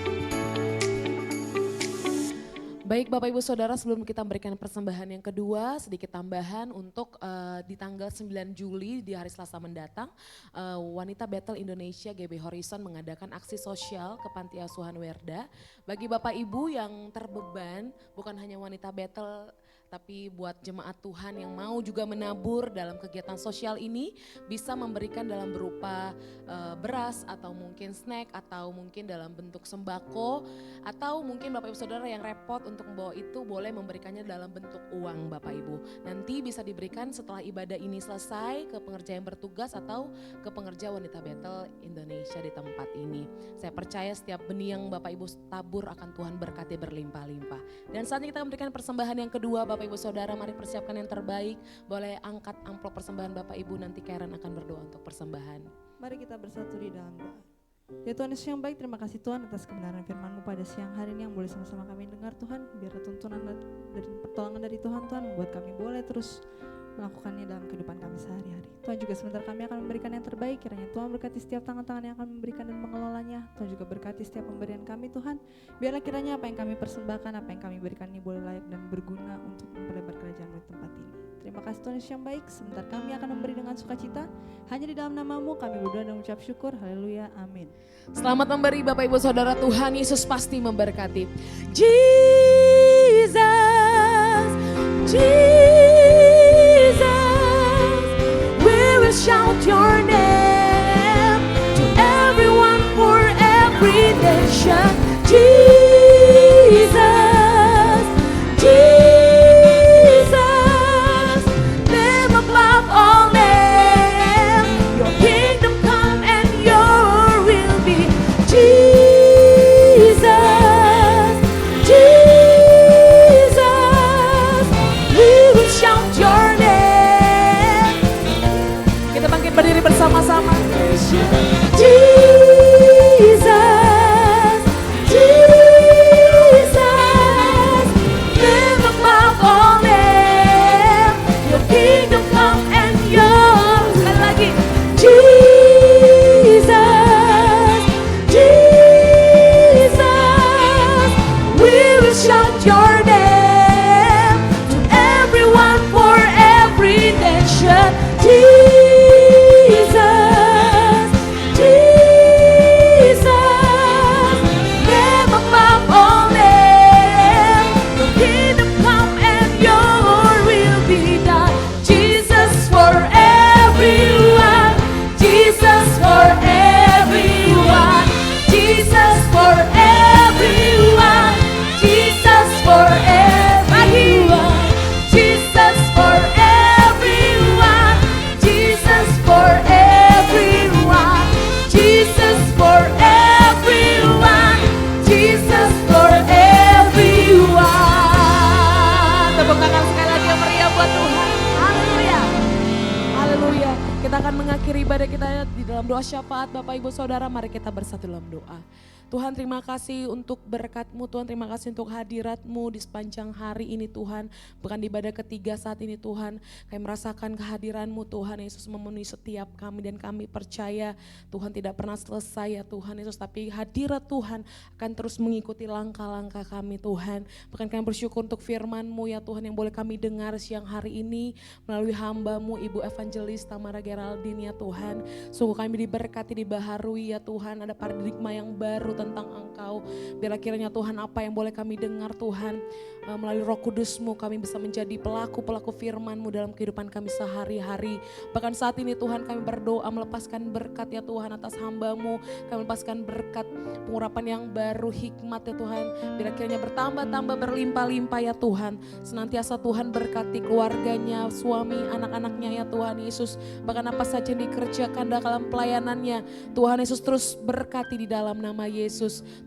Baik Bapak Ibu Saudara, sebelum kita memberikan persembahan yang kedua, sedikit tambahan untuk di tanggal 9 Juli di hari Selasa mendatang, Wanita Betel Indonesia GB Horizon mengadakan aksi sosial ke Panti Asuhan Werda. Bagi Bapak Ibu yang terbeban, bukan hanya Wanita Betel, tapi buat jemaat Tuhan yang mau juga menabur dalam kegiatan sosial ini, bisa memberikan dalam berupa beras atau mungkin snack atau mungkin dalam bentuk sembako, atau mungkin Bapak Ibu Saudara yang repot untuk membawa itu boleh memberikannya dalam bentuk uang Bapak Ibu. Nanti bisa diberikan setelah ibadah ini selesai ke pengerja yang bertugas atau ke pengerja Wanita Betel Indonesia di tempat ini. Saya percaya setiap benih yang Bapak Ibu tabur akan Tuhan berkati berlimpah-limpah. Dan saat ini kita memberikan persembahan yang kedua Bapak Ibu Saudara, mari persiapkan yang terbaik. Boleh angkat amplop persembahan Bapak Ibu, nanti Karen akan berdoa untuk persembahan. Mari kita bersatu di dalam doa. Ya Tuhan Yesus yang baik, terima kasih Tuhan atas kebenaran firman-Mu pada siang hari ini yang boleh sama-sama kami dengar Tuhan. Biar tuntunan dan pertolongan dari Tuhan membuat kami boleh terus melakukannya dalam kehidupan kami sehari-hari. Tuhan juga sebentar kami akan memberikan yang terbaik, kiranya Tuhan berkati setiap tangan-tangan yang akan memberikan dan mengelolanya. Tuhan juga berkati setiap pemberian kami Tuhan. Biarlah kiranya apa yang kami persembahkan, apa yang kami berikan ini boleh layak dan berguna untuk memperlebar kerajaan-Mu di tempat ini. Terima kasih Tuhan Yesus yang baik, sebentar kami akan memberi dengan sukacita. Hanya di dalam nama-Mu kami berdoa dan mengucap syukur. Haleluya, amin. Selamat memberi Bapak Ibu Saudara, Tuhan Yesus pasti memberkati. Jesus, Jesus. shout your name to everyone for every nation. Jesus, Jesus, name above all names. Your kingdom come and your will be. Jesus, Jesus, we will shout your name. Kita bangkit berdiri bersama-sama. Jesus, Jesus, name above all names. Your kingdom come and your. Sekali lagi. Jesus, Jesus, we will shout your name to everyone for every nation. Jesus, Jesus, name above all names. Your kingdom come and your will be done. Jesus for everyone, Jesus for everyone, Jesus for everyone, Jesus for everyone, Jesus for everyone, Jesus for everyone, Jesus for everyone, Jesus for everyone. Tepuk tangan sekali lagi yang meriah buat Tuhan. Haleluya. Haleluya. Kita akan mengakhiri ibadah kita di dalam doa syafaat. Bapak Ibu Saudara, mari kita bersatu dalam doa. Tuhan, terima kasih untuk berkat-Mu, Tuhan terima kasih untuk hadirat-Mu di sepanjang hari ini Tuhan. Bukan di ibadah ketiga saat ini Tuhan, kami merasakan kehadiran-Mu Tuhan Yesus memenuhi setiap kami. Dan kami percaya Tuhan tidak pernah selesai ya Tuhan Yesus, tapi hadirat Tuhan akan terus mengikuti langkah-langkah kami Tuhan. Bahkan kami bersyukur untuk firman-Mu ya Tuhan yang boleh kami dengar siang hari ini melalui hamba-Mu Ibu Evangelis Tamara Geraldine ya Tuhan. Sungguh kami diberkati, dibaharui ya Tuhan, ada paradigma yang baru tentang Engkau. Biarlah kiranya Tuhan apa yang boleh kami dengar Tuhan, melalui Roh Kudus-Mu kami bisa menjadi pelaku-pelaku firman-Mu dalam kehidupan kami sehari-hari. Bahkan saat ini Tuhan kami berdoa melepaskan berkat ya Tuhan atas hamba-Mu. Kami melepaskan berkat pengurapan yang baru, hikmat ya Tuhan. Biarlah kiranya bertambah-tambah berlimpah-limpah ya Tuhan. Senantiasa Tuhan berkati keluarganya, suami, anak-anaknya ya Tuhan Yesus. Bahkan apa saja yang dikerjakan dalam pelayanannya, Tuhan Yesus terus berkati di dalam nama Yesus.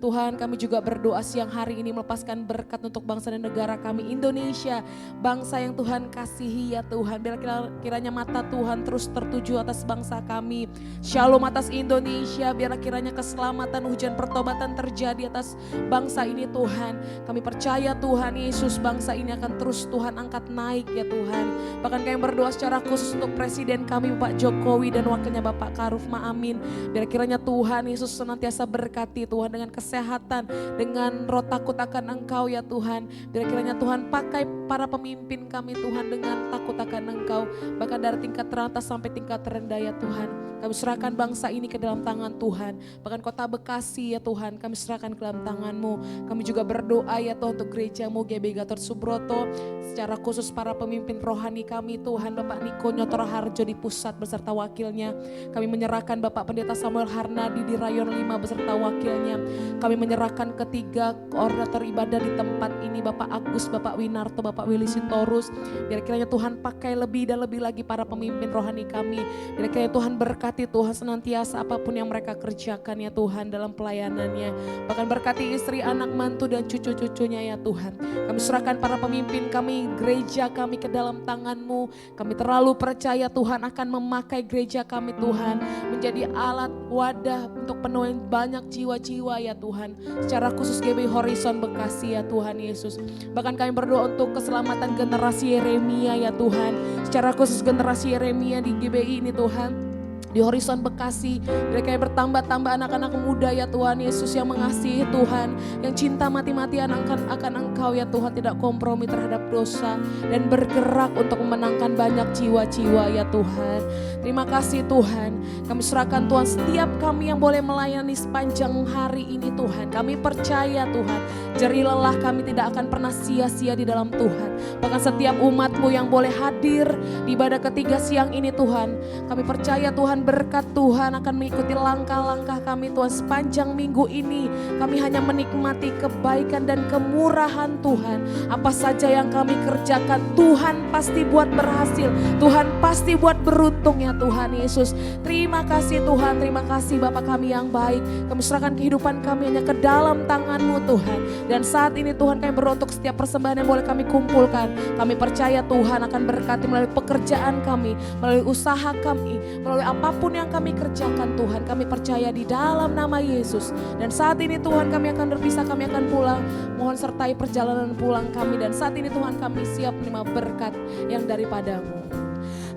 Tuhan kami juga berdoa siang hari ini melepaskan berkat untuk bangsa dan negara kami Indonesia. Bangsa yang Tuhan kasihi ya Tuhan. Biarlah kiranya mata Tuhan terus tertuju atas bangsa kami. Shalom atas Indonesia. Biarlah kiranya keselamatan, hujan pertobatan terjadi atas bangsa ini Tuhan. Kami percaya Tuhan Yesus bangsa ini akan terus Tuhan angkat naik ya Tuhan. Bahkan kami berdoa secara khusus untuk Presiden kami Bapak Jokowi dan wakilnya Bapak Karuf Maamin. Biarlah kiranya Tuhan Yesus senantiasa berkati Tuhan dengan kesehatan, dengan roh takut akan Engkau ya Tuhan. Biar kiranya Tuhan pakai para pemimpin kami Tuhan dengan takut akan Engkau. Bahkan dari tingkat teratas sampai tingkat terendah ya Tuhan. Kami serahkan bangsa ini ke dalam tangan Tuhan. Bahkan kota Bekasi ya Tuhan kami serahkan ke dalam tangan-Mu. Kami juga berdoa ya Tuhan untuk gereja-Mu GB Gatot Subroto. Secara khusus para pemimpin rohani kami Tuhan, Bapak Niko Nyotora Harjo di pusat beserta wakilnya. Kami menyerahkan Bapak Pendeta Samuel Harnadi di Rayon 5 beserta wakilnya. Kami menyerahkan ketiga koordinator ibadah di tempat ini, Bapak Agus, Bapak Winarto, Bapak Willy Sitorus. Biar kiranya Tuhan pakai lebih dan lebih lagi para pemimpin rohani kami. Biar kiranya Tuhan berkati Tuhan senantiasa apapun yang mereka kerjakan ya Tuhan dalam pelayanannya. Bahkan berkati istri, anak, mantu dan cucu-cucunya ya Tuhan. Kami serahkan para pemimpin kami, gereja kami ke dalam tangan-Mu. Kami terlalu percaya Tuhan akan memakai gereja kami Tuhan menjadi alat wadah untuk penuhin banyak jiwa-jiwa ya Tuhan. Secara khusus GB Horizon Bekasi ya Tuhan Yesus. Bahkan kami berdoa untuk keselamatan generasi Yeremia ya Tuhan. Secara khusus generasi Yeremia di GBI ini Tuhan. Di Horizon Bekasi, mereka yang bertambah-tambah anak-anak muda ya Tuhan Yesus yang mengasihi Tuhan, yang cinta mati-matian akan Engkau ya Tuhan, tidak kompromi terhadap dosa dan bergerak untuk memenangkan banyak jiwa-jiwa ya Tuhan. Terima kasih Tuhan, kami serahkan Tuhan setiap kami yang boleh melayani sepanjang hari ini Tuhan. Kami percaya Tuhan, jerih lelah kami tidak akan pernah sia-sia di dalam Tuhan. Bahkan setiap umat-Mu yang boleh hadir di ibadah ketiga siang ini Tuhan, kami percaya Tuhan berkat Tuhan akan mengikuti langkah-langkah kami Tuhan sepanjang minggu ini. Kami hanya menikmati kebaikan dan kemurahan Tuhan. Apa saja yang kami kerjakan Tuhan pasti buat berhasil, Tuhan pasti buat beruntung ya Tuhan Yesus. Terima kasih Tuhan, terima kasih Bapa kami yang baik. Kami serahkan kehidupan kami hanya ke dalam tangan-Mu Tuhan. Dan saat ini Tuhan kami berdoa untuk setiap persembahan yang boleh kami kumpulkan. Kami percaya Tuhan akan berkati melalui pekerjaan kami, melalui usaha kami, melalui apapun yang kami kerjakan Tuhan. Kami percaya di dalam nama Yesus. Dan saat ini Tuhan kami akan berpisah, kami akan pulang. Mohon sertai perjalanan pulang kami. Dan saat ini Tuhan kami siap menerima berkat yang daripada-Mu.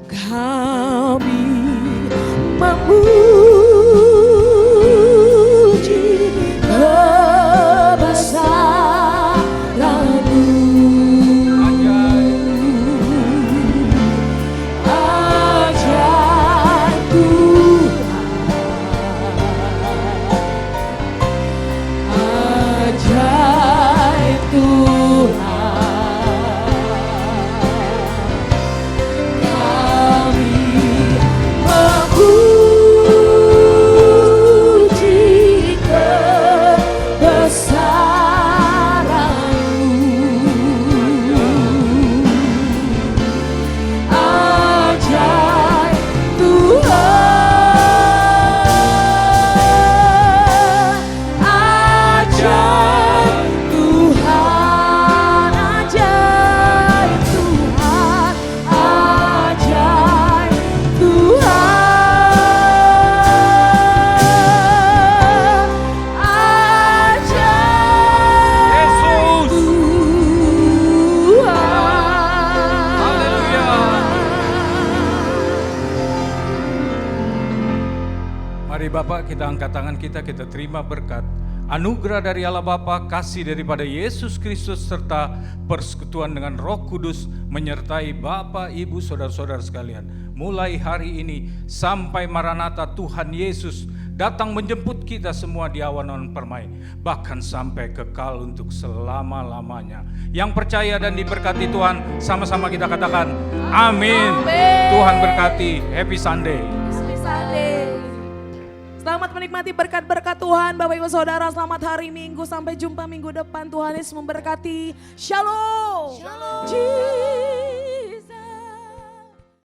Kami memuji kebesaran-Mu. Ajaib Tuhan, Bapak, kita angkat tangan kita terima berkat, anugerah dari Allah Bapa, kasih daripada Yesus Kristus, serta persekutuan dengan Roh Kudus menyertai Bapak, Ibu, saudara-saudara sekalian. Mulai hari ini sampai Maranatha Tuhan Yesus datang menjemput kita semua di awan-awan permai, bahkan sampai kekal untuk selama-lamanya. Yang percaya dan diberkati Tuhan, sama-sama kita katakan amin. Tuhan berkati. Happy Sunday. Happy Sunday. Selamat menikmati berkat-berkat Tuhan, Bapak Ibu Saudara. Selamat hari Minggu, sampai jumpa minggu depan. Tuhan Yesus memberkati. Shalom. Shalom.